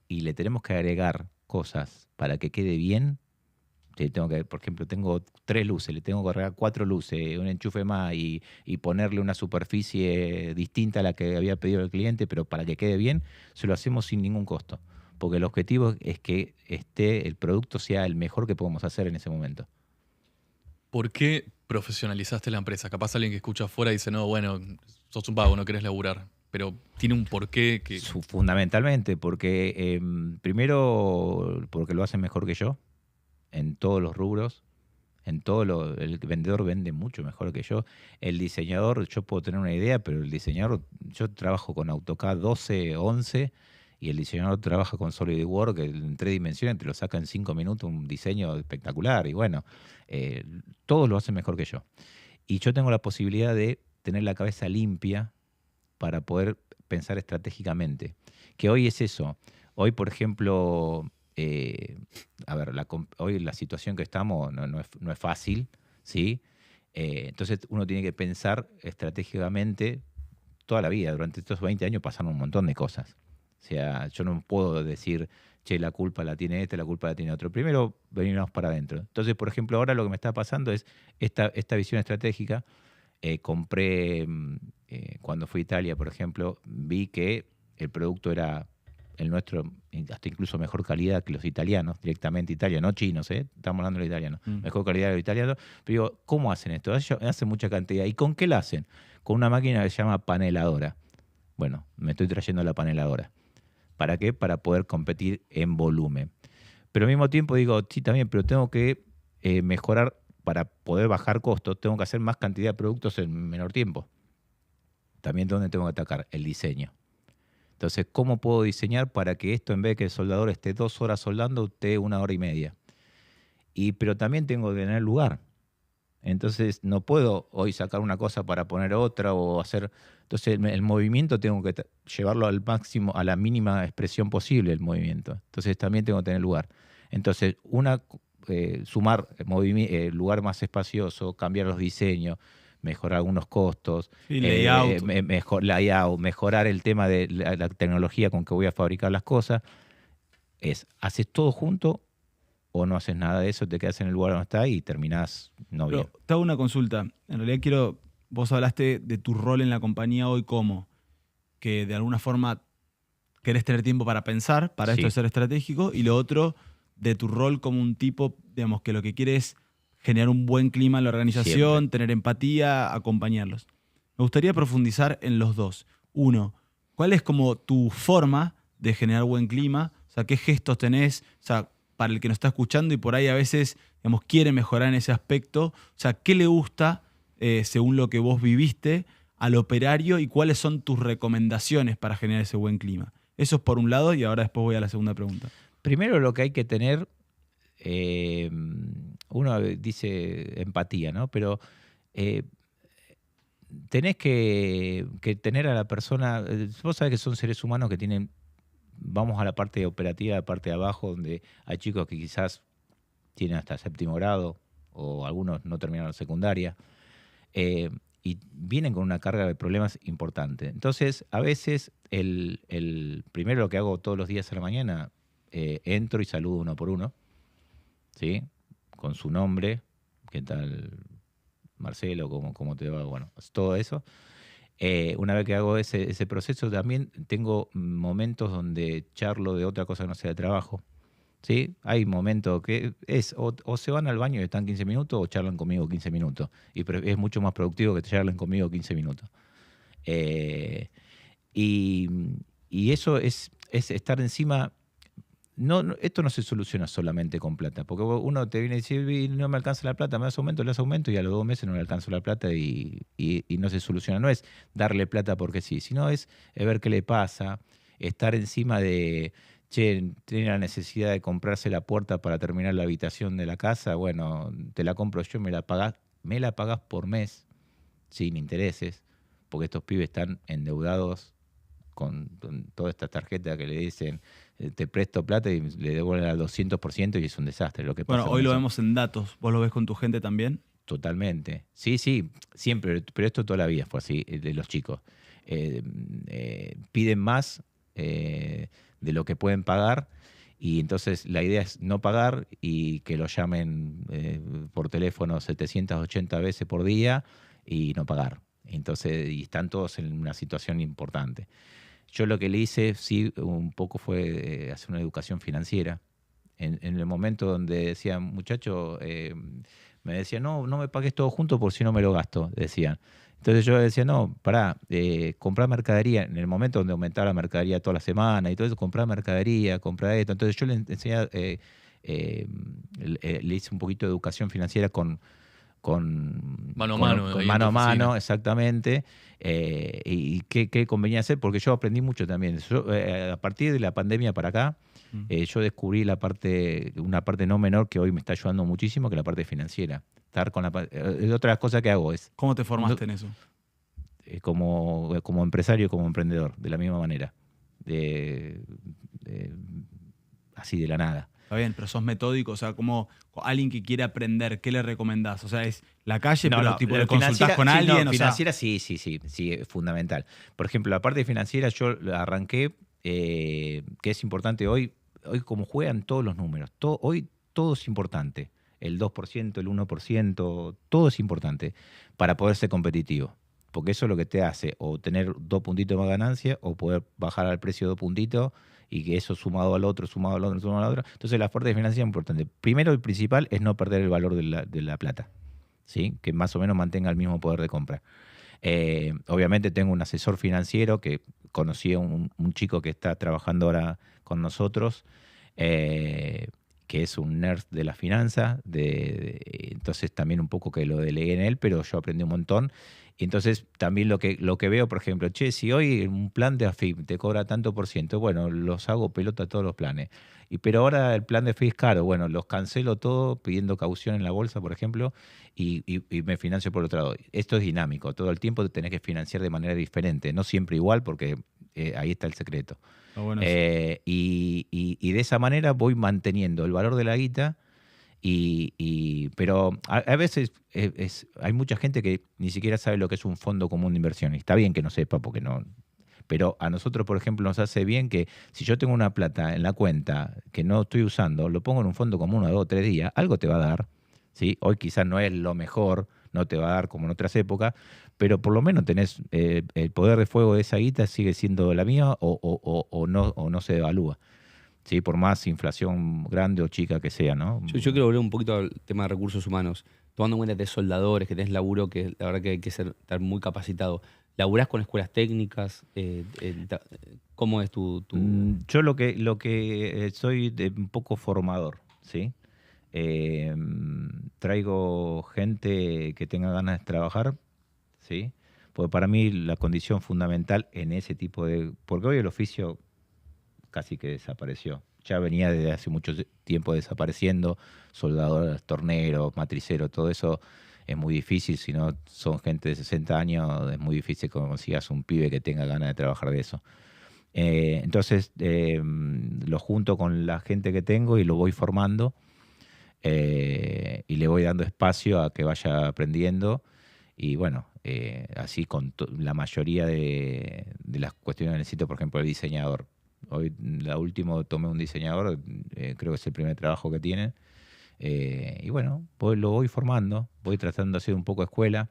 y le tenemos que agregar cosas para que quede bien, por ejemplo, tengo 3 luces, le tengo que agregar 4 luces, un enchufe más y ponerle una superficie distinta a la que había pedido el cliente, pero para que quede bien, se lo hacemos sin ningún costo. Porque el objetivo es que el producto sea el mejor que podemos hacer en ese momento. ¿Por qué profesionalizaste la empresa? Capaz alguien que escucha afuera dice, no, bueno, sos un vago, no querés laburar. Pero tiene un porqué que... Fundamentalmente, porque primero, porque lo hacen mejor que yo, en todos los rubros, el vendedor vende mucho mejor que yo. El diseñador, yo puedo tener una idea, pero el diseñador, yo trabajo con AutoCAD 12, 11, y el diseñador trabaja con SolidWorks, que en 3 dimensiones te lo saca en 5 minutos, un diseño espectacular. Y bueno, todos lo hacen mejor que yo. Y yo tengo la posibilidad de tener la cabeza limpia para poder pensar estratégicamente. Que hoy es eso. Hoy, por ejemplo, hoy la situación que estamos no es fácil, ¿sí? Entonces uno tiene que pensar estratégicamente toda la vida. Durante estos 20 años pasaron un montón de cosas. O sea, yo no puedo decir, che, la culpa la tiene este, la culpa la tiene otro. Primero, venimos para adentro. Entonces, por ejemplo, ahora lo que me está pasando es esta visión estratégica. Compré, cuando fui a Italia, por ejemplo, vi que el producto era el nuestro, hasta incluso mejor calidad que los italianos, directamente italianos, no chinos, estamos hablando de los italianos, mejor calidad que los italianos. Pero digo, ¿cómo hacen esto? Ellos hacen mucha cantidad. ¿Y con qué la hacen? Con una máquina que se llama paneladora. Bueno, me estoy trayendo la paneladora. ¿Para qué? Para poder competir en volumen. Pero al mismo tiempo digo, sí, también, pero tengo que mejorar. Para poder bajar costos, tengo que hacer más cantidad de productos en menor tiempo. También, ¿dónde tengo que atacar? El diseño. Entonces, ¿cómo puedo diseñar para que esto, en vez de que el soldador esté 2 horas soldando, esté 1 hora y media? Pero también tengo que tener lugar. Entonces, no puedo hoy sacar una cosa para poner otra o hacer... Entonces, el movimiento tengo que llevarlo al máximo, a la mínima expresión posible, el movimiento. Entonces, también tengo que tener lugar. Entonces, sumar lugar más espacioso, cambiar los diseños, mejorar algunos costos, layout. Mejorar el tema de la tecnología con que voy a fabricar las cosas. ¿Haces todo junto o no haces nada de eso, te quedas en el lugar donde estás y terminás no bien? Pero te hago una consulta. En realidad vos hablaste de tu rol en la compañía hoy como que de alguna forma querés tener tiempo para pensar, para esto de ser estratégico, y lo otro de tu rol como un tipo, digamos, que lo que quiere es generar un buen clima en la organización, Siempre. tener empatía, acompañarlos. Me gustaría profundizar en los dos. Uno, ¿cuál es como tu forma de generar buen clima? O sea, ¿qué gestos tenés? O sea, para el que nos está escuchando y por ahí a veces, digamos, quiere mejorar en ese aspecto. O sea, ¿qué le gusta, según lo que vos viviste, al operario y cuáles son tus recomendaciones para generar ese buen clima? Eso es por un lado y ahora después voy a la segunda pregunta. Primero lo que hay que tener, uno dice empatía, ¿no? Pero tenés que tener a la persona, vos sabés que son seres humanos que tienen, vamos a la parte operativa, la parte de abajo, donde hay chicos que quizás tienen hasta 7º grado o algunos no terminaron la secundaria, y vienen con una carga de problemas importante. Entonces, a veces, primero lo que hago todos los días a la mañana, entro y saludo uno por uno, ¿sí? Con su nombre, ¿qué tal, Marcelo? ¿Cómo te va? Bueno, todo eso. Una vez que hago ese proceso, también tengo momentos donde charlo de otra cosa que no sea de trabajo, ¿sí? Hay momentos que o se van al baño y están 15 minutos o charlan conmigo 15 minutos. Y es mucho más productivo que charlen conmigo 15 minutos. Y eso es estar encima. Esto no se soluciona solamente con plata, porque uno te viene y dice, no me alcanza la plata, me das aumento, le das aumento, y a los 2 meses no le alcanza la plata y no se soluciona. No es darle plata porque sí, sino es ver qué le pasa, estar encima de, che, tiene la necesidad de comprarse la puerta para terminar la habitación de la casa, bueno, te la compro yo, me la pagás por mes, sin intereses, porque estos pibes están endeudados con toda esta tarjeta que le dicen, te presto plata y le devuelven al 200% y es un desastre lo que pasa. Bueno, hoy con lo eso. vemos en datos. ¿Vos lo ves con tu gente también? Totalmente. Sí, sí, siempre, pero esto toda la vida fue así, de los chicos. Piden más de lo que pueden pagar y entonces la idea es no pagar y que lo llamen por teléfono 780 veces por día y no pagar. Entonces, y están todos en una situación importante. Yo lo que le hice, sí, un poco fue hacer una educación financiera. En el momento donde decían, muchacho, me decían, no, no me pagues todo junto por si no me lo gasto, decían. Entonces yo decía, no, pará, comprar mercadería. En el momento donde aumentaba la mercadería toda la semana y todo eso, comprar mercadería, comprar esto. Entonces yo le enseñé, le hice un poquito de educación financiera con Mano a mano, ahí en mano tu a mano, oficina. exactamente, y qué convenía hacer, porque yo aprendí mucho también. A partir de la pandemia para acá, yo descubrí una parte no menor que hoy me está ayudando muchísimo, que la parte financiera. Estar con otra cosa que hago es ¿Cómo te formaste en eso? como empresario, como emprendedor, de la misma manera, de- así de la nada. Está bien, pero sos metódico, o sea, como alguien que quiere aprender, ¿qué le recomendás? O sea, es la calle, pero tipo, ¿le consultás con sí, alguien? no, O sea, financiera sí, es fundamental. Por ejemplo, la parte financiera yo la arranqué, que es importante hoy como juegan todos los números, hoy todo es importante. El 2%, el 1%, todo es importante para poder ser competitivo. Porque eso es lo que te hace o tener 2 puntitos más ganancia o poder bajar al precio 2 puntitos y que eso sumado al otro, sumado al otro, sumado al otro. Entonces la parte financiera es importante. Primero, el principal es no perder el valor de la plata, ¿sí? Que más o menos mantenga el mismo poder de compra. Obviamente tengo un asesor financiero que conocí a un chico que está trabajando ahora con nosotros, que es un nerd de la finanza, entonces también un poco que lo delegué en él, pero yo aprendí un montón. Y entonces también lo que veo, por ejemplo, che, si hoy un plan de AFIP te cobra tanto por ciento, bueno, los hago pelota todos los planes. Pero ahora el plan de AFIP es caro, bueno, los cancelo todo pidiendo caución en la bolsa, por ejemplo, y me financio por otro lado. Esto es dinámico, todo el tiempo te tenés que financiar de manera diferente, no siempre igual, porque ahí está el secreto. está bueno eso. Y de esa manera voy manteniendo el valor de la guita, pero a veces hay mucha gente que ni siquiera sabe lo que es un fondo común de inversión. Y está bien que no sepa, porque no. Pero a nosotros, por ejemplo, nos hace bien que si yo tengo una plata en la cuenta que no estoy usando, lo pongo en un fondo común a 2 o 3 días, algo te va a dar. ¿Sí? Hoy quizás no es lo mejor, no te va a dar como en otras épocas, pero por lo menos tenés el poder de fuego de esa guita sigue siendo la mía o no se devalúa. ¿Sí? Por más inflación grande o chica que sea, ¿no? Yo quiero volver un poquito al tema de recursos humanos. Tomando en cuenta que tenés soldadores, que tenés laburo, que la verdad que hay que estar muy capacitado. ¿Laburás con escuelas técnicas? ¿Cómo es tu...? Yo lo que soy un poco formador, ¿sí? Eh, Traigo gente que tenga ganas de trabajar, ¿sí? Porque para mí la condición fundamental en ese tipo de... Porque hoy el oficio casi que desapareció. Ya venía desde hace mucho tiempo desapareciendo, soldadores, torneros, matriceros, todo eso es muy difícil. Si no son gente de 60 años, es muy difícil que consigas un pibe que tenga ganas de trabajar de eso. Entonces lo junto con la gente que tengo y lo voy formando, y le voy dando espacio a que vaya aprendiendo. Y bueno, así con la mayoría de las cuestiones que necesito, por ejemplo, el diseñador. Hoy, la última, tomé un diseñador, creo que es el primer trabajo que tiene. Y bueno, lo voy formando, voy tratando de hacer un poco de escuela.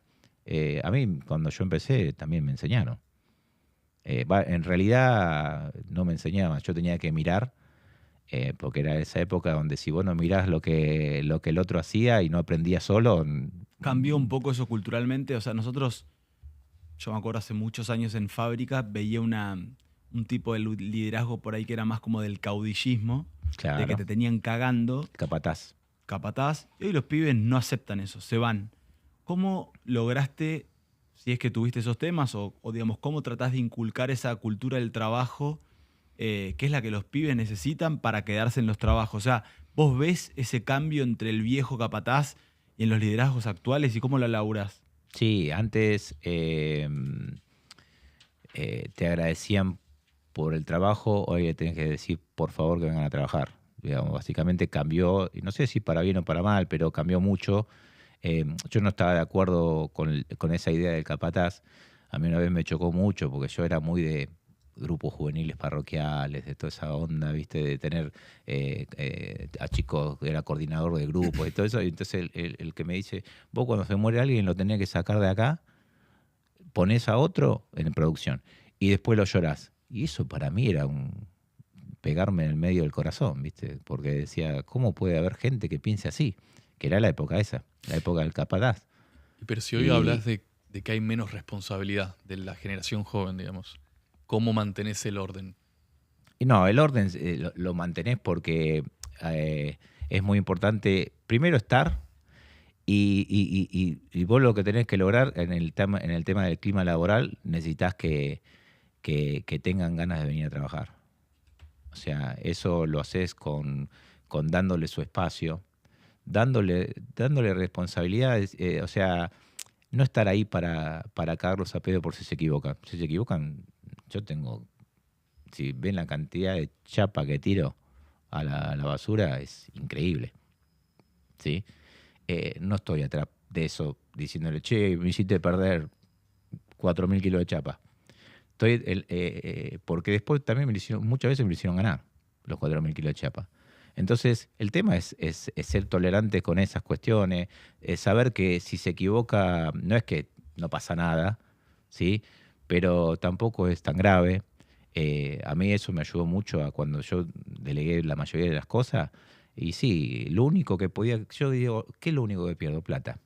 A mí, cuando yo empecé, también me enseñaron. En realidad, no me enseñaban, yo tenía que mirar, porque era esa época donde si vos no mirás lo que el otro hacía y no aprendías solo. Cambió un poco eso culturalmente. O sea, nosotros, yo me acuerdo hace muchos años en fábrica, veía un tipo de liderazgo por ahí que era más como del caudillismo, de que Claro, te tenían cagando, capataz. capataz. Y hoy los pibes no aceptan eso, se van. ¿Cómo lograste, si es que tuviste esos temas, o digamos, cómo tratás de inculcar esa cultura del trabajo que es la que los pibes necesitan para quedarse en los trabajos. O sea, ¿vos ves ese cambio entre el viejo capataz y en los liderazgos actuales y cómo lo laburás? Sí, antes te agradecían por el trabajo, hoy le tenés que decir por favor que vengan a trabajar. Digamos, básicamente cambió, y no sé si para bien o para mal, pero cambió mucho. Yo no estaba de acuerdo con esa idea del capataz. A mí una vez me chocó mucho porque yo era muy de grupos juveniles parroquiales, de toda esa onda, ¿viste? De tener a chicos, era coordinador de grupos y todo eso. Y entonces el que me dice, vos cuando se muere alguien lo tenés que sacar de acá, ponés a otro en producción y después lo llorás. Y eso para mí era pegarme en el medio del corazón, ¿viste? Porque decía, ¿cómo puede haber gente que piense así? Que era la época esa, la época del capataz. Pero si hoy hablas de que hay menos responsabilidad de la generación joven, digamos, ¿cómo mantenés el orden? Y no, el orden lo mantenés porque es muy importante, primero estar, y vos lo que tenés que lograr en el tema del clima laboral, necesitas que tengan ganas de venir a trabajar. O sea, eso lo haces con dándole su espacio, dándole responsabilidades, o sea, no estar ahí para cagarlos a pedo por si se equivocan. Si se equivocan, si ven la cantidad de chapa que tiro a la basura, es increíble. ¿Sí? No estoy atrás de eso diciéndole, che, me hiciste perder 4.000 kilos de chapa. Porque después también muchas veces me lo hicieron ganar los 4.000 kilos de chapa. Entonces, el tema es ser tolerante con esas cuestiones, saber que si se equivoca, no es que no pasa nada, ¿sí? Pero tampoco es tan grave. A mí eso me ayudó mucho a cuando yo delegué la mayoría de las cosas. Y sí, lo único que podía, yo digo, ¿qué es lo único que pierdo? Plata.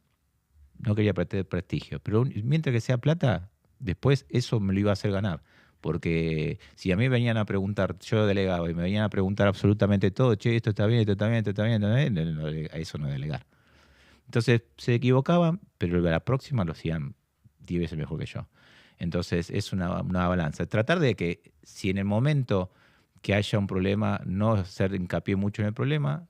No quería perder prestigio, pero mientras que sea plata, después eso me lo iba a hacer ganar. Porque si a mí venían a preguntar, yo delegaba y me venían a preguntar absolutamente todo, che, esto está bien, esto está bien, esto está bien, a eso no es delegar. Entonces se equivocaban, pero la próxima lo hacían 10 veces mejor que yo. Entonces es una balanza. Tratar de que si en el momento que haya un problema, no hacer hincapié mucho en el problema,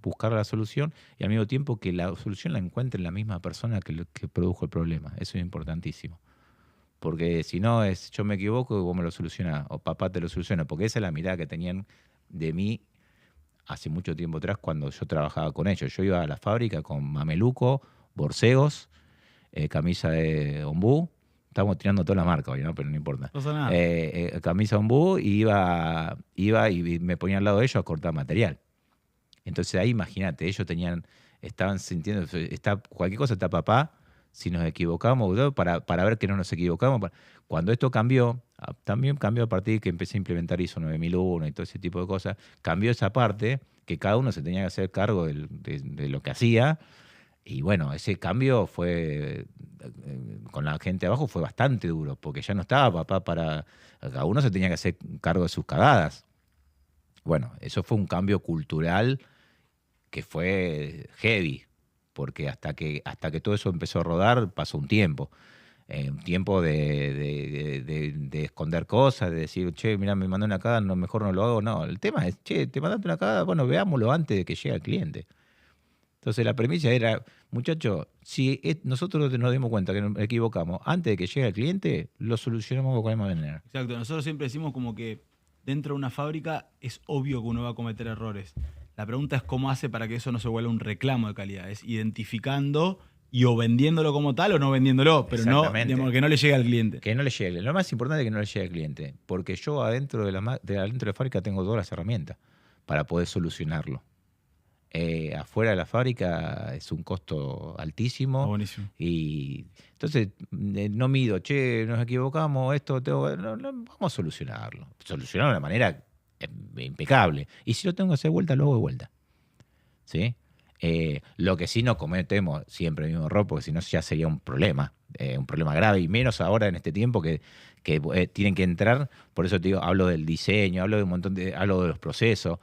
buscar la solución y al mismo tiempo que la solución la encuentre la misma persona que produjo el problema. Eso es importantísimo. Porque si no es yo me equivoco y vos me lo solucionás, o papá te lo soluciona, porque esa es la mirada que tenían de mí hace mucho tiempo atrás cuando yo trabajaba con ellos. Yo iba a la fábrica con mameluco, borcegos, camisa de ombú. Estamos tirando toda la marca hoy, ¿no? Pero no importa. No pasa nada. Camisa ombú y iba y me ponía al lado de ellos a cortar material. Entonces ahí imagínate, ellos estaban sintiendo, cualquier cosa está papá, si nos equivocamos, para ver que no nos equivocamos. Cuando esto cambió, también cambió a partir de que empecé a implementar ISO 9001 y todo ese tipo de cosas, cambió esa parte que cada uno se tenía que hacer cargo de lo que hacía. Y bueno, ese cambio fue, con la gente abajo fue bastante duro, porque ya no estaba papá cada uno se tenía que hacer cargo de sus cagadas. Bueno, eso fue un cambio cultural que fue heavy, porque hasta que todo eso empezó a rodar pasó un tiempo. Un tiempo de esconder cosas, de decir, che, mirá, me mandó una cagada, mejor no lo hago. No, el tema es, che, te mandaste una cagada, bueno, veámoslo antes de que llegue el cliente. Entonces la premisa era, muchachos, si nosotros nos dimos cuenta que nos equivocamos antes de que llegue el cliente, lo solucionamos con cualquier manera. Exacto, nosotros siempre decimos como que dentro de una fábrica es obvio que uno va a cometer errores. La pregunta es cómo hace para que eso no se vuelva un reclamo de calidad. Es identificando y o vendiéndolo como tal o no vendiéndolo, pero no, digamos, que no le llegue al cliente. Que no le llegue. Lo más importante es que no le llegue al cliente, porque yo adentro de la fábrica tengo todas las herramientas para poder solucionarlo. Afuera de la fábrica es un costo altísimo. Buenísimo. Y entonces no mido, che, nos equivocamos, vamos a solucionarlo. Solucionarlo de una manera impecable. Y si lo tengo que hacer vuelta, lo hago de vuelta. ¿Sí? Lo que sí no cometemos siempre el mismo error, porque si no ya sería un problema grave, y menos ahora en este tiempo que tienen que entrar. Por eso te digo, hablo del diseño, hablo de los procesos.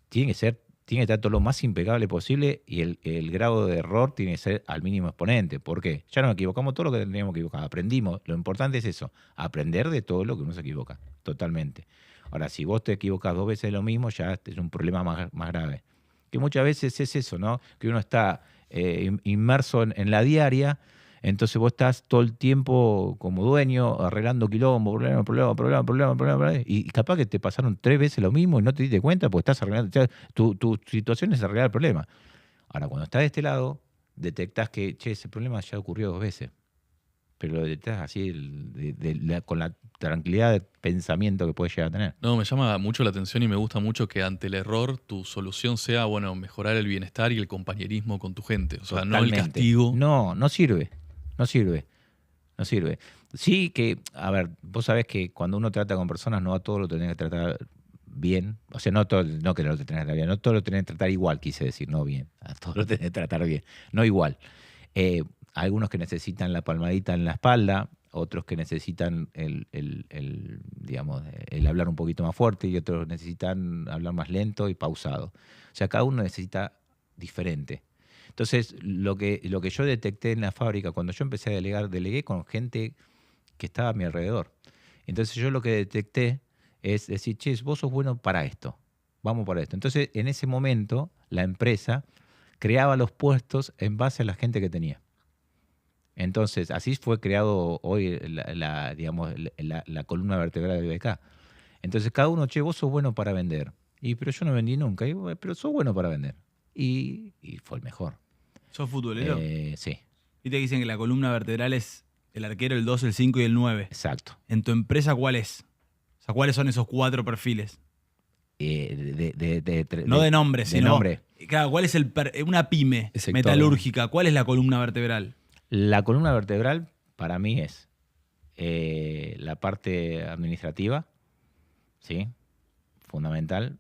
Tiene que estar todo lo más impecable posible y el grado de error tiene que ser al mínimo exponente. ¿Por qué? Ya nos equivocamos todo lo que tendríamos que equivocar. Aprendimos. Lo importante es eso, aprender de todo lo que uno se equivoca, totalmente. Ahora, si vos te equivocás 2 veces lo mismo, ya es un problema más grave. Que muchas veces es eso, ¿no? Que uno está inmerso en la diaria, entonces vos estás todo el tiempo como dueño, arreglando quilombo, problema, y capaz que te pasaron 3 veces lo mismo y no te diste cuenta porque estás arreglando, o sea, tu situación es arreglar el problema. Ahora, cuando estás de este lado, detectás que, ese problema ya ocurrió 2 veces. Pero lo detectás así con la tranquilidad de pensamiento que puedes llegar a tener. No, me llama mucho la atención y me gusta mucho que ante el error tu solución sea, bueno, mejorar el bienestar y el compañerismo con tu gente. O sea, no el Totalmente. castigo. No sirve. No sirve. Sí que, a ver, vos sabés que cuando uno trata con personas, no a todos lo tenés que tratar bien. O sea, no que lo tenés que tratar bien, no todo lo tenés que tratar igual, quise decir, no bien. A todos lo tenés que tratar bien, no igual. Algunos que necesitan la palmadita en la espalda, otros que necesitan digamos, el hablar un poquito más fuerte y otros necesitan hablar más lento y pausado. O sea, cada uno necesita diferente. Entonces, lo que yo detecté en la fábrica, cuando yo empecé a delegué con gente que estaba a mi alrededor. Entonces, yo lo que detecté es decir, vos sos bueno para esto, vamos para esto. Entonces, en ese momento, la empresa creaba los puestos en base a la gente que tenía. Entonces, así fue creado hoy digamos, la columna vertebral de BK. Entonces, cada uno, vos sos bueno para vender. Pero yo no vendí nunca. Pero sos bueno para vender. Y fue el mejor. ¿Sos futbolero? Sí. Y te dicen que la columna vertebral es el arquero, el 2, el 5 y el 9. Exacto. ¿En tu empresa cuál es? O sea, ¿cuáles son esos 4 perfiles? No de nombre, sino... nombre. Claro, ¿cuál es una pyme Sector. metalúrgica? ¿Cuál es la columna vertebral? La columna vertebral para mí es la parte administrativa, ¿sí? Fundamental,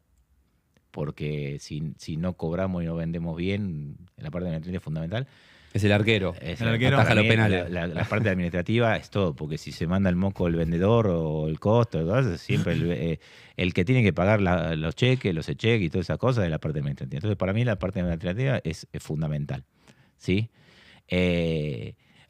porque si no cobramos y no vendemos bien, la parte administrativa es fundamental. Es el arquero. El arquero. Ataja los Para mí, penales. la parte administrativa es todo, porque si se manda el moco el vendedor o el costo, todo eso, siempre el que tiene que pagar los cheques, los cheques y todas esas cosas es la parte administrativa. Entonces, para mí la parte administrativa es fundamental, ¿sí?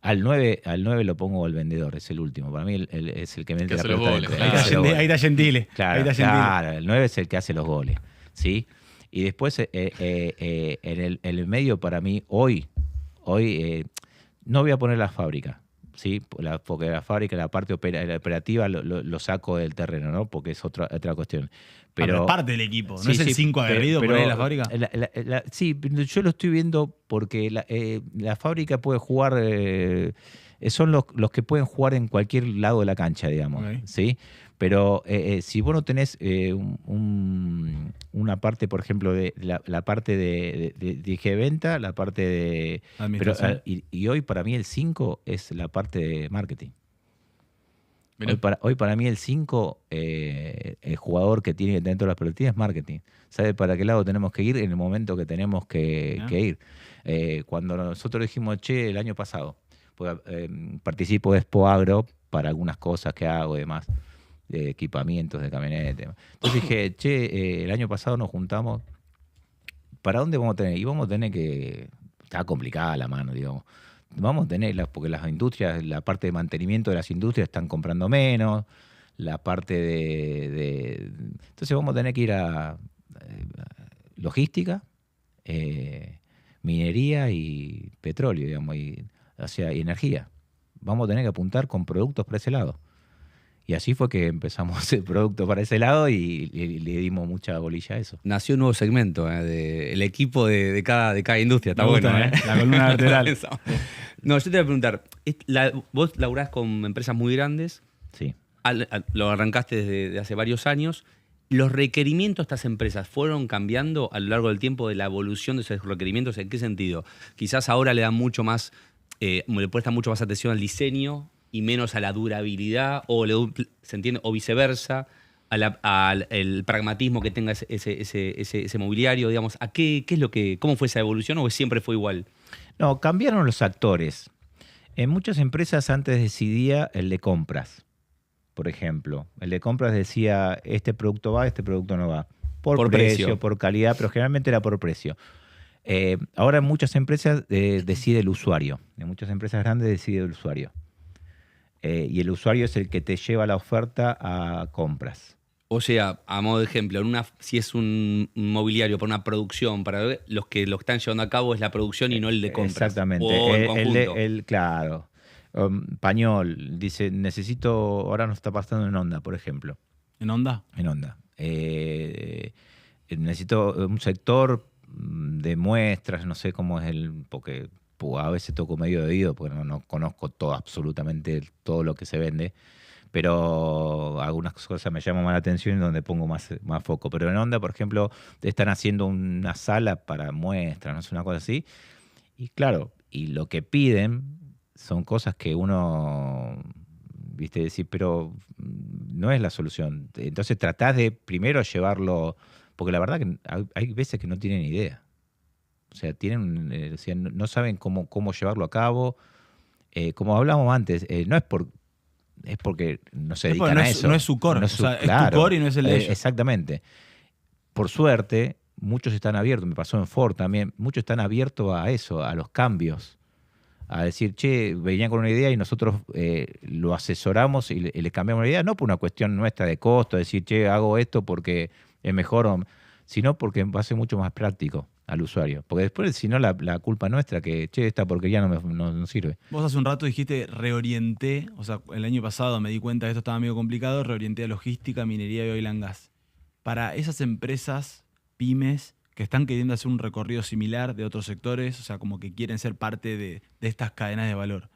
Al 9 lo pongo el vendedor, es el último. Para mí es el que mete la hace los pelota goles, dentro. claro. Ahí está Gentile. Claro, el 9 es el que hace los goles, ¿sí? Y después en el medio para mí, hoy no voy a poner la fábrica, ¿sí? Porque la fábrica, la parte operativa lo saco del terreno, ¿no? Porque es otra cuestión. Pero es parte del equipo, ¿no Sí, es el 5 aguerrido por ahí en la fábrica? Sí, yo lo estoy viendo porque la fábrica puede jugar, son los que pueden jugar en cualquier lado de la cancha, digamos, Ok. ¿sí? Pero si vos no tenés una parte, por ejemplo, de la parte de venta, la parte de... Administración. Y hoy para mí el 5 es la parte de marketing. Mirá. Hoy para mí el 5, el jugador que tiene que tener todas las perspectivas es marketing. ¿Sabe para qué lado tenemos que ir en el momento que tenemos que ir? Cuando nosotros dijimos, el año pasado, pues, participo de Expo Agro para algunas cosas que hago y demás, de equipamientos de camioneta. Entonces dije, el año pasado nos juntamos, ¿para dónde vamos a tener? Y vamos a tener que... Está complicada la mano, digamos. Vamos a tener, porque las industrias, la parte de mantenimiento de las industrias están comprando menos, la parte entonces vamos a tener que ir a logística, minería y petróleo, digamos, y energía. Vamos a tener que apuntar con productos para ese lado. Y así fue que empezamos a hacer productos para ese lado y le dimos mucha bolilla a eso. Nació un nuevo segmento, el equipo de cada industria. Está Me bueno, gusta, La columna vertebral. No, yo te voy a preguntar, vos laburás con empresas muy grandes, Sí. lo arrancaste desde hace varios años. ¿Los requerimientos de estas empresas fueron cambiando a lo largo del tiempo de la evolución de esos requerimientos? ¿En qué sentido? Quizás ahora le dan mucho más, le prestan mucho más atención al diseño y menos a la durabilidad, ¿se entiende? O viceversa, al pragmatismo que tenga ese mobiliario, digamos. ¿Cómo fue esa evolución o siempre fue igual? No, cambiaron los actores. En muchas empresas antes decidía el de compras, por ejemplo. El de compras decía, este producto va, este producto no va. Por precio, por calidad, pero generalmente era por precio. Ahora en muchas empresas decide el usuario. En muchas empresas grandes decide el usuario. Y el usuario es el que te lleva la oferta a compras. O sea, a modo de ejemplo, si es un mobiliario para una producción, para los que lo están llevando a cabo es la producción y no el de compras. Exactamente. O en conjunto. Claro. Pañol dice, necesito, ahora nos está pasando en Onda, por ejemplo. ¿En onda? En Onda. Necesito un sector de muestras, no sé cómo es porque a veces toco medio de oído, porque no conozco absolutamente todo lo que se vende, pero algunas cosas me llaman más la atención y donde pongo más foco. Pero en Onda, por ejemplo, están haciendo una sala para muestras, no sé, una cosa así. Y claro, y lo que piden son cosas que uno, viste, decir, pero no es la solución. Entonces tratás de primero llevarlo, porque la verdad que hay veces que no tienen idea. O sea, o sea, no saben cómo llevarlo a cabo. Como hablamos antes, no es porque no se dedican a eso. No es su core. No O sea, claro, es tu core y no es el de ellos. Exactamente. Por suerte, muchos están abiertos, me pasó en Ford también, muchos están abiertos a eso, a los cambios. A decir, che, venían con una idea y nosotros lo asesoramos y le cambiamos la idea, no por una cuestión nuestra de costo, decir, che, hago esto porque es mejor, sino porque va a ser mucho más práctico al usuario. Porque después, si no, la culpa nuestra, que, che, esta porquería no sirve. Vos hace un rato dijiste, reorienté, o sea, el año pasado me di cuenta que esto estaba medio complicado, reorienté a logística, minería y oil and gas. Para esas empresas, pymes, que están queriendo hacer un recorrido similar de otros sectores, o sea, como que quieren ser parte de estas cadenas de valor,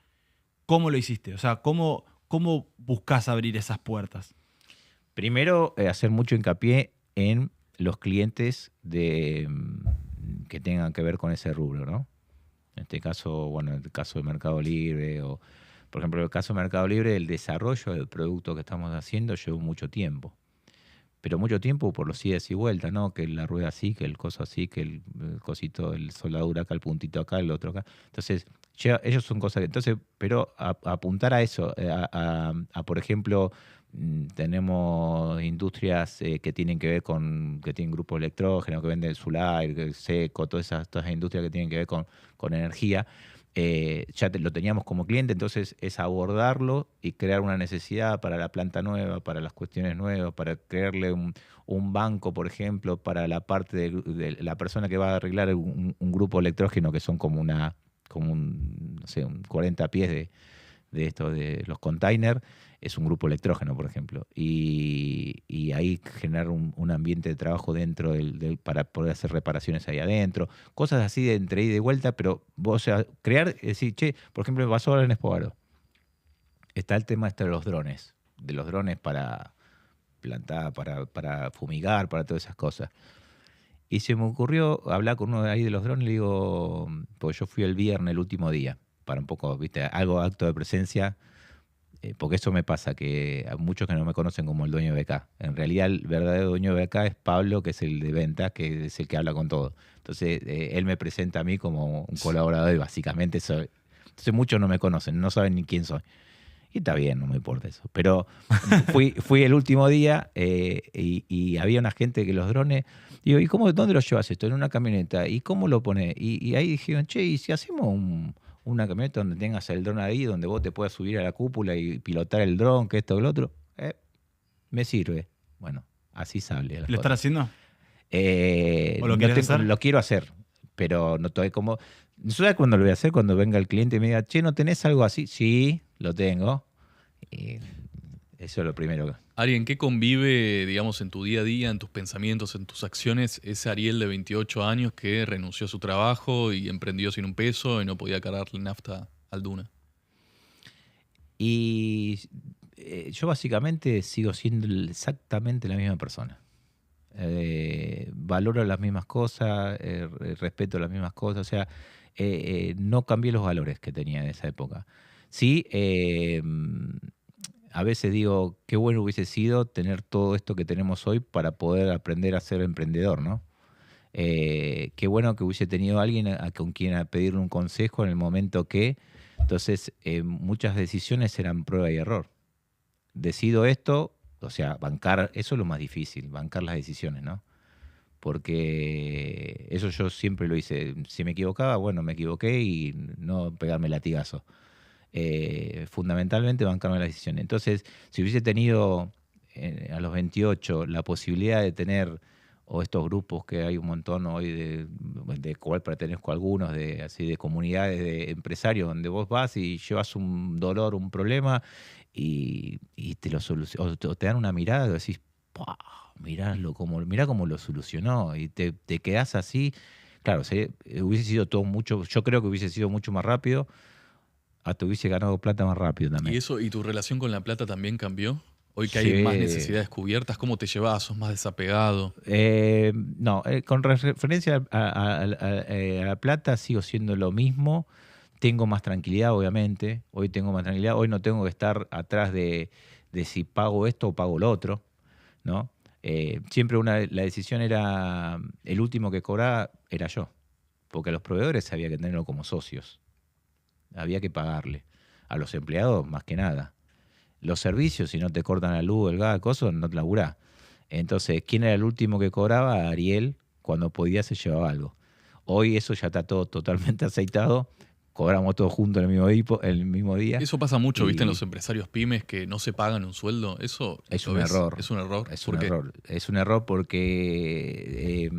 ¿cómo lo hiciste? O sea, ¿cómo buscás abrir esas puertas? Primero, hacer mucho hincapié en los clientes que tengan que ver con ese rubro, ¿no? En este caso, bueno, en el caso de Mercado Libre, o por ejemplo, en el caso de Mercado Libre, el desarrollo del producto que estamos haciendo llevó mucho tiempo. Pero mucho tiempo por los idas y vueltas, ¿no? Que la rueda así, que el coso así, que el cosito, el soldadura acá, el puntito acá, el otro acá. Entonces, ellos son cosas que... Entonces, pero apuntar a eso, por ejemplo, tenemos industrias que tienen que ver que tienen grupos electrógenos, que venden el solar, el seco, todas esas industrias que tienen que ver con energía. Ya lo teníamos como cliente, entonces es abordarlo y crear una necesidad para la planta nueva, para las cuestiones nuevas, para crearle un banco, por ejemplo, para la parte de la persona que va a arreglar un grupo electrógeno, que son como no sé, un 40 pies de esto de los containers, es un grupo electrógeno, por ejemplo, y ahí generar un ambiente de trabajo dentro para poder hacer reparaciones ahí adentro, cosas así de entre ida y de vuelta, pero o sea, decir, che, por ejemplo, me pasó ahora en Espovaro, está el tema de los drones para plantar, para fumigar, para todas esas cosas. Y se me ocurrió hablar con uno de ahí de los drones, le digo, porque yo fui el viernes, el último día, para un poco, viste, acto de presencia, porque eso me pasa, que hay muchos que no me conocen como el dueño de BK. En realidad el verdadero dueño de BK es Pablo, que es el de ventas, que es el que habla con todo. Entonces él me presenta a mí como un colaborador y básicamente soy. Entonces muchos no me conocen, no saben ni quién soy. Y está bien, no me importa eso. Pero fui el último día y había una gente que los drones... Digo, ¿y dónde lo llevas esto? En una camioneta. ¿Y cómo lo pones? Y ahí dijeron, che, ¿y si hacemos una camioneta donde tengas el dron ahí, donde vos te puedas subir a la cúpula y pilotar el dron, que esto, que lo otro? Me sirve. Bueno, así sale. ¿Lo están haciendo? ¿O lo no quieres hacer? Lo quiero hacer, pero no estoy como... ¿Sabes cuándo lo voy a hacer? Cuando venga el cliente y me diga, che, ¿no tenés algo así? Sí, lo tengo. Y eso es lo primero. Ari, ¿en qué convive, digamos, en tu día a día, en tus pensamientos, en tus acciones, ese Ariel de 28 años que renunció a su trabajo y emprendió sin un peso y no podía cargarle nafta al Duna? Y yo básicamente sigo siendo exactamente la misma persona. Valoro las mismas cosas, respeto las mismas cosas, o sea, no cambié los valores que tenía en esa época. Sí, a veces digo, qué bueno hubiese sido tener todo esto que tenemos hoy para poder aprender a ser emprendedor, ¿no? Qué bueno que hubiese tenido alguien con quien pedirle un consejo en el momento que... Entonces, muchas decisiones eran prueba y error. Decido esto, o sea, bancar, eso es lo más difícil, bancar las decisiones, ¿no? Porque eso yo siempre lo hice. Si me equivocaba, bueno, me equivoqué y no pegarme latigazo. Fundamentalmente bancarme las decisiones. Entonces, si hubiese tenido a los 28 la posibilidad de tener, o estos grupos que hay un montón hoy, de cual pertenezco a algunos, así de comunidades de empresarios, donde vos vas y llevas un dolor, un problema, y te lo solucionan, o te dan una mirada y decís, ¡pah! Mirá cómo lo solucionó, y te quedás así. Claro, hubiese sido todo mucho, yo creo que hubiese sido mucho más rápido, hasta hubiese ganado plata más rápido también. ¿Y eso, y tu relación con la plata también cambió? Hoy que Sí. hay más necesidades cubiertas, ¿cómo te llevas? ¿Sos más desapegado? No, con referencia a la plata sigo siendo lo mismo. Tengo más tranquilidad, obviamente. Hoy tengo más tranquilidad. Hoy no tengo que estar atrás de si pago esto o pago lo otro, ¿no? Siempre la decisión era, el último que cobraba era yo, porque a los proveedores había que tenerlo como socios. Había que pagarle. A los empleados, más que nada. Los servicios, si no te cortan la luz, el gas, cosas, no te laburás. Entonces, ¿quién era el último que cobraba? Ariel, cuando podía se llevaba algo. Hoy eso ya está todo totalmente aceitado. Cobramos todos juntos el mismo día. Eso pasa mucho, ¿viste? En los empresarios pymes que no se pagan un sueldo. Eso es ¿lo un ves? error. Es un error. Es ¿Por un qué? error. Es un error porque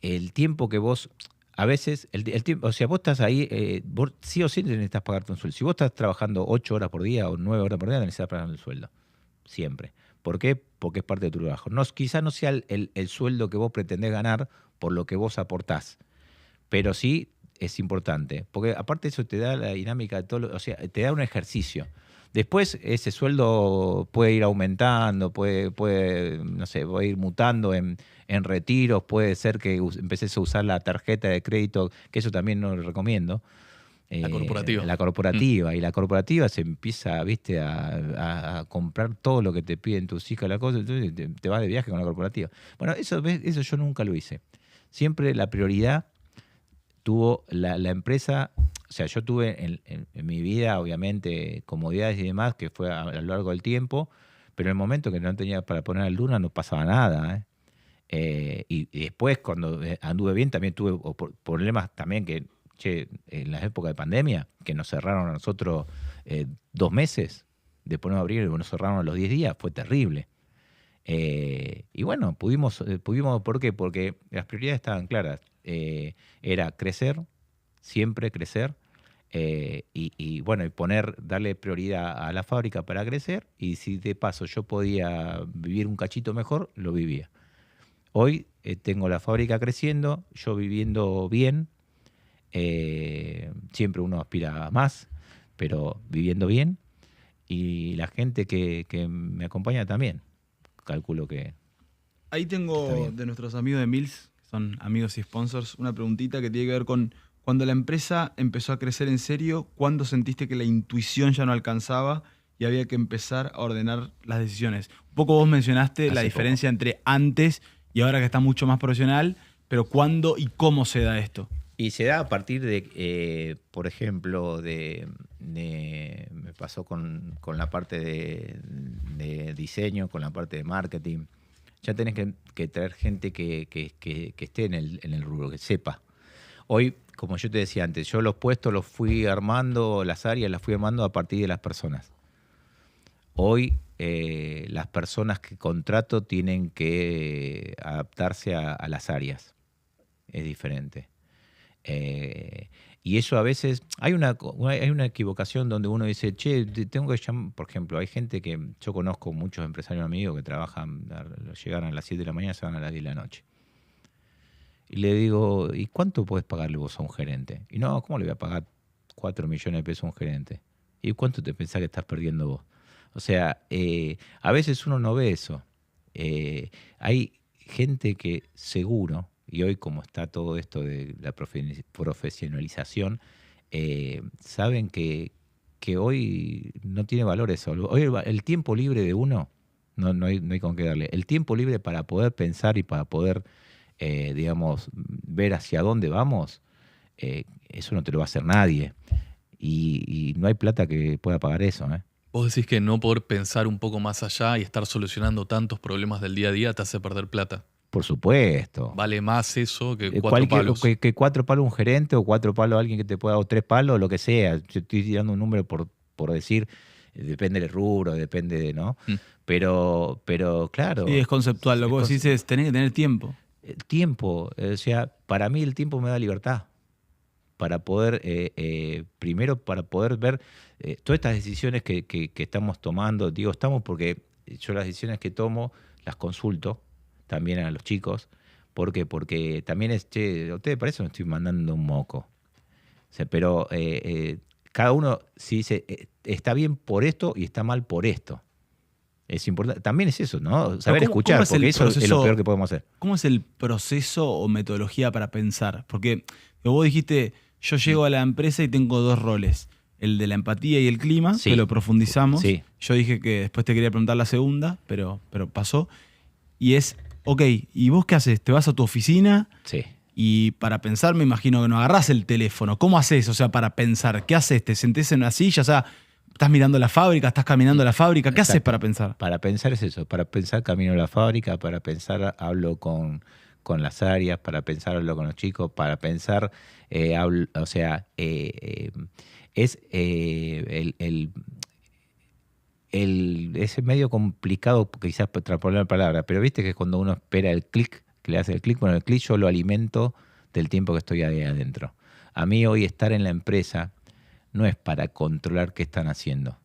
el tiempo que vos... A veces, el tiempo, o sea, vos estás ahí, vos sí o sí necesitas pagarte un sueldo. Si vos estás trabajando 8 horas por día o 9 horas por día, necesitas pagar el sueldo. Siempre. ¿Por qué? Porque es parte de tu trabajo. Quizás no sea el sueldo que vos pretendés ganar por lo que vos aportás, pero sí es importante. Porque aparte eso te da la dinámica de todo, o sea, te da un ejercicio. Después ese sueldo puede ir aumentando, puede no sé, puede ir mutando en retiros, puede ser que empeces a usar la tarjeta de crédito, que eso también no lo recomiendo. La corporativa. La corporativa. Y la corporativa se empieza, viste, a comprar todo lo que te piden tus hijas, la cosa, entonces te vas de viaje con la corporativa. Bueno, eso yo nunca lo hice. Siempre la prioridad tuvo la empresa. O sea, yo tuve en mi vida, obviamente, comodidades y demás, que fue a lo largo del tiempo, pero en el momento que no tenía para poner al luna no pasaba nada. Y después, cuando anduve bien, también tuve problemas también que, en las épocas de pandemia, que nos cerraron a nosotros 2 meses, después nos abrieron y nos cerraron a los 10 días, fue terrible. Y bueno, pudimos, ¿por qué? Porque las prioridades estaban claras. Era crecer, siempre crecer, y bueno, darle prioridad a la fábrica para crecer, y si de paso yo podía vivir un cachito mejor, lo vivía. Hoy tengo la fábrica creciendo, yo viviendo bien, siempre uno aspira a más, pero viviendo bien, y la gente que me acompaña también, calculo que... Ahí Está tengo bien. de nuestros amigos de Mills, que son amigos y sponsors, una preguntita que tiene que ver con cuando la empresa empezó a crecer en serio, ¿cuándo sentiste que la intuición ya no alcanzaba y había que empezar a ordenar las decisiones? Un poco vos mencionaste la Hace diferencia entre antes y ahora que está mucho más profesional, pero ¿cuándo y cómo se da esto? Y se da a partir de, por ejemplo, me pasó con la parte de diseño, con la parte de marketing. Ya tenés que traer gente que esté en el rubro, que sepa. Hoy, como yo te decía antes, yo los puestos los fui armando, las áreas las fui armando a partir de las personas. Hoy las personas que contrato tienen que adaptarse a las áreas. Es diferente. Y eso a veces, hay una equivocación donde uno dice, che, tengo que llamar, por ejemplo, hay gente que, yo conozco muchos empresarios amigos que trabajan, llegan a las 7 de la mañana, se van a las 10 de la noche. Y le digo, ¿y cuánto podés pagarle vos a un gerente? Y no, ¿cómo le voy a pagar 4 millones de pesos a un gerente? ¿Y cuánto te pensás que estás perdiendo vos? O sea, a veces uno no ve eso. Hay gente que seguro, y hoy como está todo esto de la profesionalización, saben que hoy no tiene valor eso. Hoy el tiempo libre de uno, no hay con qué darle. El tiempo libre para poder pensar y para poder, digamos, ver hacia dónde vamos, eso no te lo va a hacer nadie. Y no hay plata que pueda pagar eso, ¿eh? Vos decís que no poder pensar un poco más allá y estar solucionando tantos problemas del día a día te hace perder plata. Por supuesto. Vale más eso que 4 palos. Que 4 palos un gerente o 4 palos alguien que te pueda, o 3 palos, lo que sea. Yo estoy tirando un número por decir, depende del rubro, depende de, ¿no? Pero claro. Sí, es conceptual. Lo que vos decís es tenés que tener tiempo. El tiempo, o sea, para mí el tiempo me da libertad para poder, primero para poder ver todas estas decisiones que estamos tomando. Digo, estamos porque yo las decisiones que tomo las consulto también a los chicos. ¿Por qué? Porque también ¿a ustedes parece que me estoy mandando un moco? O sea, pero cada uno si dice, está bien por esto y está mal por esto. Es importante. También es eso, ¿no? Saber escuchar, porque eso es lo peor que podemos hacer. ¿Cómo es el proceso o metodología para pensar? Porque vos dijiste, yo llego a la empresa y tengo 2 roles. El de la empatía y el clima, Sí. que lo profundizamos. Sí. Yo dije que después te quería preguntar la segunda, pero pasó. Y es, ok, ¿y vos qué haces? ¿Te vas a tu oficina? Sí. Y para pensar me imagino que no agarrás el teléfono. ¿Cómo haces? O sea, para pensar, ¿qué haces? ¿Te sentés en una silla? O sea, ¿estás mirando la fábrica? ¿Estás caminando a la fábrica? ¿Qué haces Exacto. para pensar? Para pensar es eso, para pensar camino a la fábrica, para pensar hablo con las áreas, para pensar hablo con los chicos, para pensar hablo, o sea, es es medio complicado quizás transponer la palabra, pero viste que cuando uno espera el clic, que le hace el clic, bueno, el clic yo lo alimento del tiempo que estoy ahí adentro. A mí hoy estar en la empresa no es para controlar qué están haciendo,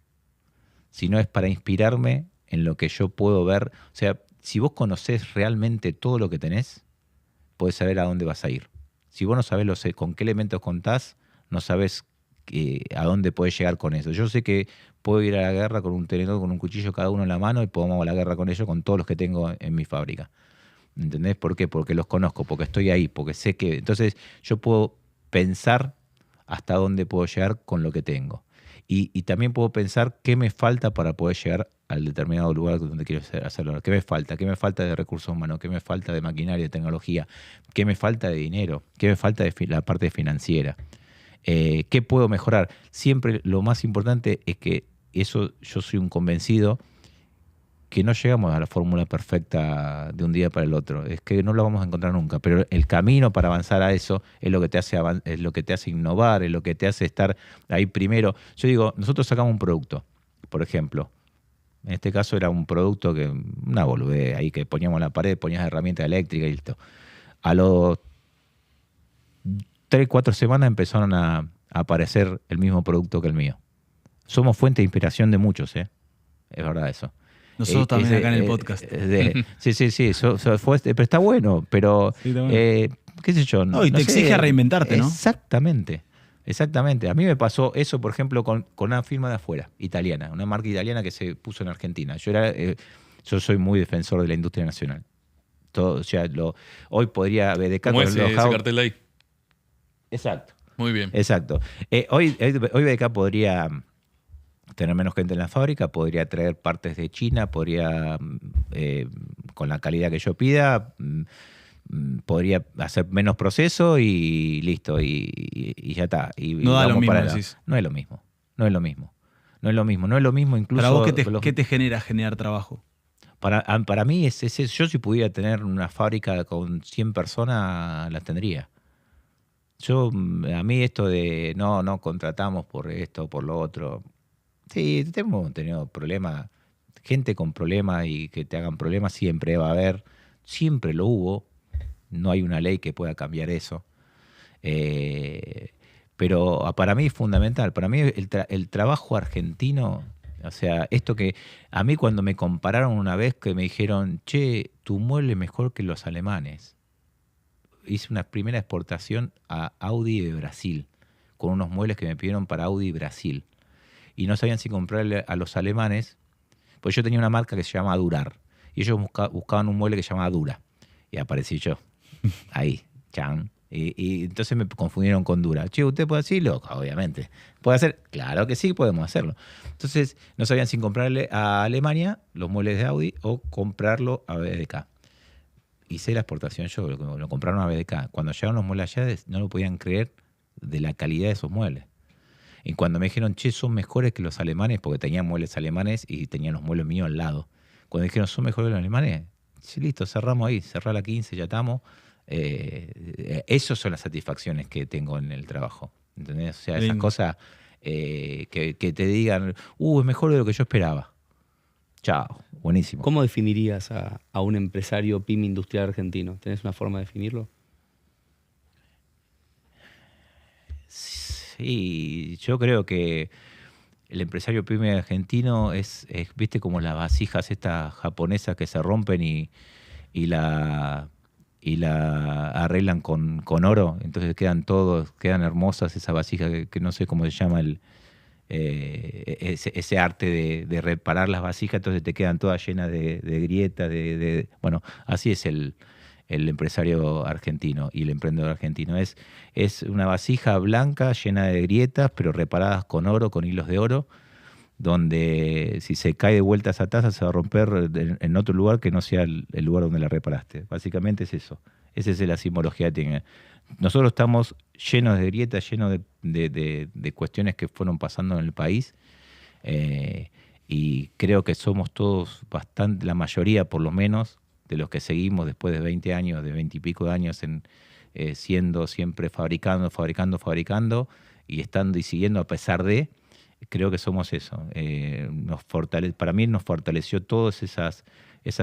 sino es para inspirarme en lo que yo puedo ver. O sea, si vos conocés realmente todo lo que tenés, podés saber a dónde vas a ir. Si vos no sabés con qué elementos contás, no sabés a dónde podés llegar con eso. Yo sé que puedo ir a la guerra con un tenedor, con un cuchillo cada uno en la mano y podemos a la guerra con ellos, con todos los que tengo en mi fábrica. ¿Entendés? ¿Por qué? Porque los conozco, porque estoy ahí, porque sé que... Entonces yo puedo pensar hasta dónde puedo llegar con lo que tengo. Y también puedo pensar qué me falta para poder llegar al determinado lugar donde quiero hacerlo. ¿Qué me falta? ¿Qué me falta de recursos humanos? ¿Qué me falta de maquinaria, de tecnología? ¿Qué me falta de dinero? ¿Qué me falta de la parte financiera? ¿Qué puedo mejorar? Siempre lo más importante es que eso, yo soy un convencido que no llegamos a la fórmula perfecta de un día para el otro. Es que no la vamos a encontrar nunca. Pero el camino para avanzar a eso es lo que te hace es lo que te hace innovar, es lo que te hace estar ahí primero. Yo digo, nosotros sacamos un producto, por ejemplo. En este caso era un producto que, una boludez, ahí que poníamos en la pared, ponías herramientas eléctricas y listo. A los 3-4 semanas empezaron a aparecer el mismo producto que el mío. Somos fuente de inspiración de muchos, ¿eh? Es verdad eso. Nosotros también acá en el podcast. Sí. Pero está bueno, pero Sí, está bueno. qué sé yo. No, y te exige reinventarte, ¿no? Exactamente. A mí me pasó eso, por ejemplo, con una firma de afuera, italiana, una marca italiana que se puso en Argentina. Yo soy muy defensor de la industria nacional. Todo, o sea, hoy podría BDK ¿Cómo con es el ese know-how. cartel ahí? Exacto. Muy bien. Exacto. Hoy BDK podría tener menos gente en la fábrica, podría traer partes de China, podría, con la calidad que yo pida, podría hacer menos proceso y listo, y ya está. Y No da lo vamos mismo, para decís. No es lo mismo. No es lo mismo incluso... Para vos, ¿qué te genera generar trabajo? Para mí, yo si pudiera tener una fábrica con 100 personas, las tendría. A mí esto de no contratamos por esto, por lo otro. Sí, hemos tenido problemas, gente con problemas y que te hagan problemas siempre va a haber, siempre lo hubo, no hay una ley que pueda cambiar eso. Pero para mí es fundamental, para mí el trabajo argentino, o sea, esto que a mí cuando me compararon una vez que me dijeron, che, tu mueble es mejor que los alemanes. Hice una primera exportación a Audi de Brasil, con unos muebles que me pidieron para Audi Brasil. Y no sabían si comprarle a los alemanes, pues yo tenía una marca que se llama Durar. Y ellos buscaban un mueble que se llamaba Dura. Y aparecí yo, ahí, chan. Y entonces me confundieron con Dura. Che, ¿usted puede decirlo? Obviamente. ¿Puede hacer? Claro que sí, podemos hacerlo. Entonces no sabían si comprarle a Alemania los muebles de Audi o comprarlo a BDK. Hice la exportación yo, lo compraron a BDK. Cuando llegaron los muebles allá, no lo podían creer de la calidad de esos muebles. Y cuando me dijeron, che, son mejores que los alemanes, porque tenían muebles alemanes y tenían los muebles míos al lado. Cuando dijeron, son mejores que los alemanes, sí, listo, cerramos ahí, cerrá la 15, ya estamos. Esas son las satisfacciones que tengo en el trabajo. ¿Entendés? O sea, esas cosas que te digan, es mejor de lo que yo esperaba. Chao. buenísimo. ¿Cómo definirías a un empresario pyme industrial argentino? ¿Tenés una forma de definirlo? Sí, yo creo que el empresario pyme argentino viste, como las vasijas estas japonesas que se rompen y la arreglan con oro, entonces quedan hermosas esas vasijas que no sé cómo se llama ese arte de reparar las vasijas, entonces te quedan todas llenas de grietas, bueno, así es el empresario argentino y el emprendedor argentino. Es una vasija blanca llena de grietas, pero reparadas con oro, con hilos de oro, donde si se cae de vuelta esa taza se va a romper en otro lugar que no sea el lugar donde la reparaste. Básicamente es eso. Esa es la simbología que tiene. Nosotros estamos llenos de grietas, llenos de cuestiones que fueron pasando en el país, y creo que somos todos bastante, la mayoría por lo menos, de los que seguimos después de 20 años, de 20 y pico de años, siendo siempre fabricando y estando y siguiendo a pesar de, creo que somos eso. Para mí nos fortaleció todas esas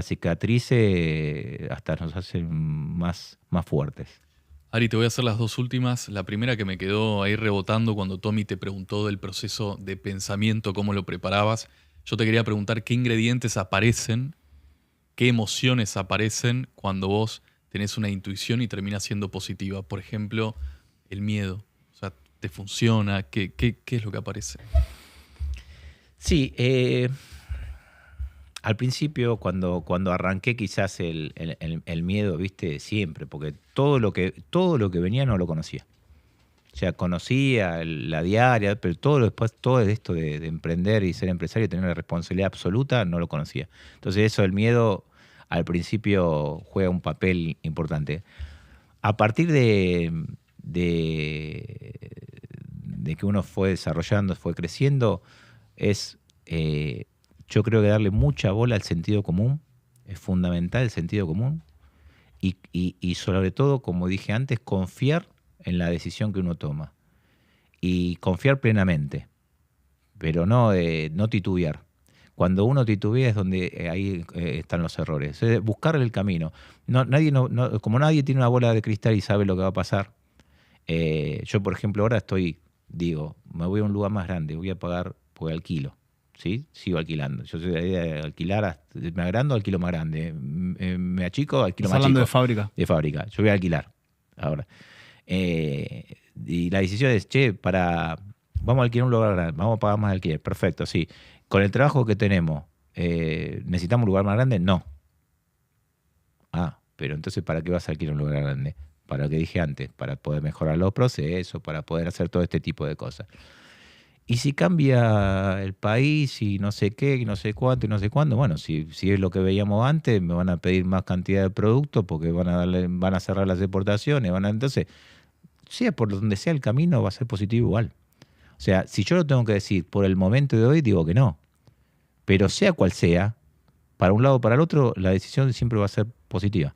cicatrices, hasta nos hacen más fuertes. Ari, te voy a hacer las dos últimas. La primera que me quedó ahí rebotando cuando Tommy te preguntó del proceso de pensamiento, cómo lo preparabas. Yo te quería preguntar qué ingredientes aparecen, qué emociones aparecen cuando vos tenés una intuición y termina siendo positiva. Por ejemplo, el miedo. O sea, ¿te funciona? ¿Qué es lo que aparece? Sí, al principio cuando arranqué quizás el miedo, viste, siempre, porque todo lo que venía no lo conocía. O sea, conocía la diaria, pero todo esto de emprender y ser empresario y tener una responsabilidad absoluta, no lo conocía. Entonces eso, el miedo al principio juega un papel importante. A partir de que uno fue desarrollando, fue creciendo, yo creo que darle mucha bola al sentido común, es fundamental el sentido común, y sobre todo, como dije antes, confiar en la decisión que uno toma. Y confiar plenamente, pero no titubear. Cuando uno titubea es donde ahí están los errores. Buscar el camino. Como nadie tiene una bola de cristal y sabe lo que va a pasar, yo, por ejemplo, ahora digo, me voy a un lugar más grande, voy a pagar, porque alquilo. ¿Sí? Sigo alquilando. Yo soy de alquilar, me agrando, alquilo más grande. Me achico, alquilo más chico. Hablando de fábrica. De fábrica. Yo voy a alquilar ahora. Y la decisión es, vamos a alquilar un lugar grande, vamos a pagar más alquiler. Perfecto, sí. Con el trabajo que tenemos, ¿necesitamos un lugar más grande? No. Pero entonces, ¿para qué vas a alquilar un lugar grande? Para lo que dije antes, para poder mejorar los procesos, para poder hacer todo este tipo de cosas. Y si cambia el país y no sé qué, y no sé cuánto, y no sé cuándo, bueno, si es lo que veíamos antes, me van a pedir más cantidad de productos porque van a cerrar las exportaciones, entonces, sea por donde sea el camino, va a ser positivo igual. O sea, si yo lo tengo que decir por el momento de hoy, digo que no. Pero sea cual sea, para un lado o para el otro, la decisión siempre va a ser positiva.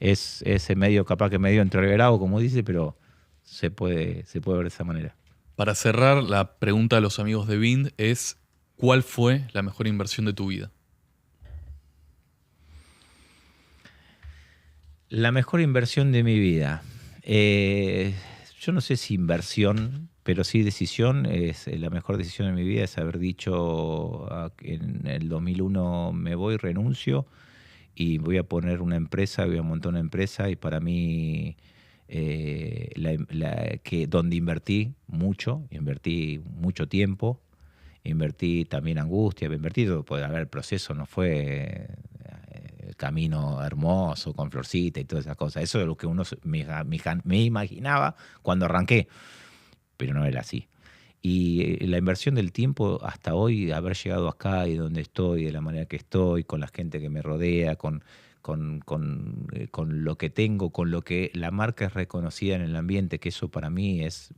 Es medio, capaz que medio entreverado, como dice, pero se puede ver de esa manera. Para cerrar, la pregunta de los amigos de Vind es, ¿cuál fue la mejor inversión de tu vida? La mejor inversión de mi vida. Yo no sé si inversión, pero sí decisión. La mejor decisión de mi vida es haber dicho en el 2001 me voy, renuncio y voy a poner una empresa, voy a montar una empresa, y para mí donde invertí mucho tiempo, invertí también angustia, invertí todo, puede haber, el proceso no fue el camino hermoso con florcita y todas esas cosas. Eso es lo que uno me imaginaba cuando arranqué, pero no era así. Y la inversión del tiempo hasta hoy, haber llegado acá y donde estoy, de la manera que estoy, con la gente que me rodea, con lo que tengo, con lo que la marca es reconocida en el ambiente, que eso para mí es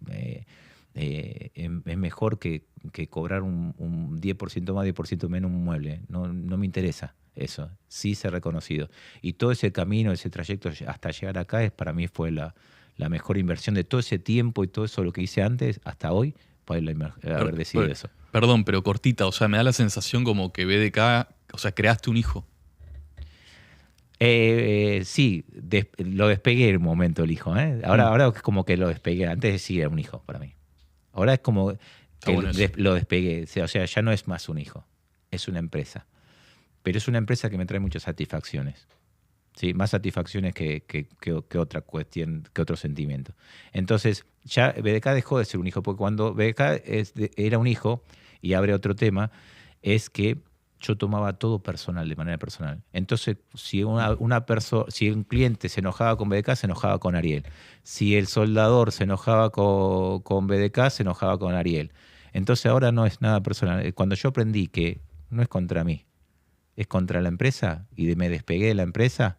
mejor que cobrar un 10% más, 10% menos un mueble. No me interesa eso, sí ser reconocido. Y todo ese camino, ese trayecto hasta llegar acá, para mí fue la mejor inversión de todo ese tiempo y todo eso, lo que hice antes, hasta hoy, para haber decidido eso. Perdón, pero cortita, o sea, me da la sensación como que BDK O sea, creaste un hijo. Sí, lo despegué en un momento el hijo. Ahora es como que lo despegué. Antes sí era un hijo para mí. Ahora es como que bueno eso. lo despegué. O sea, ya no es más un hijo. Es una empresa. Pero es una empresa que me trae muchas satisfacciones. Sí, más satisfacciones que otra cuestión, que otro sentimiento. Entonces, ya BDK dejó de ser un hijo, porque cuando BDK era un hijo, y abre otro tema, es que yo tomaba todo personal, de manera personal. Entonces, si si un cliente se enojaba con BDK, se enojaba con Ariel. Si el soldador se enojaba con BDK, se enojaba con Ariel. Entonces ahora no es nada personal. Cuando yo aprendí que no es contra mí, es contra la empresa, y me despegué de la empresa,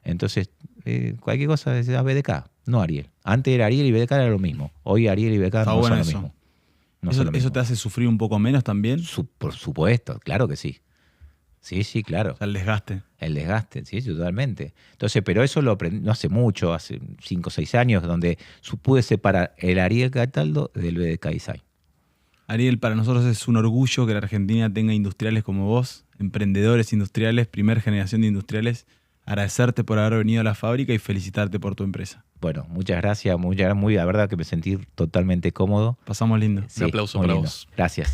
entonces cualquier cosa es a BDK, no Ariel. Antes era Ariel y BDK era lo mismo. Hoy Ariel y BDK Está no bueno son lo eso. mismo. No son lo ¿Eso mismo. te hace sufrir un poco menos también? Por supuesto, claro que sí. Sí, claro. O sea, el desgaste. El desgaste, sí, totalmente. Entonces, pero eso lo aprendí no hace mucho, hace 5 o 6 años, donde pude separar el Ariel Cataldo del BDK Design. Ariel, para nosotros es un orgullo que la Argentina tenga industriales como vos, emprendedores industriales, primera generación de industriales. Agradecerte por haber venido a la fábrica y felicitarte por tu empresa. Bueno, muchas gracias, la verdad que me sentí totalmente cómodo. Pasamos lindo. Sí, Un aplauso muy para lindo. vos. Gracias.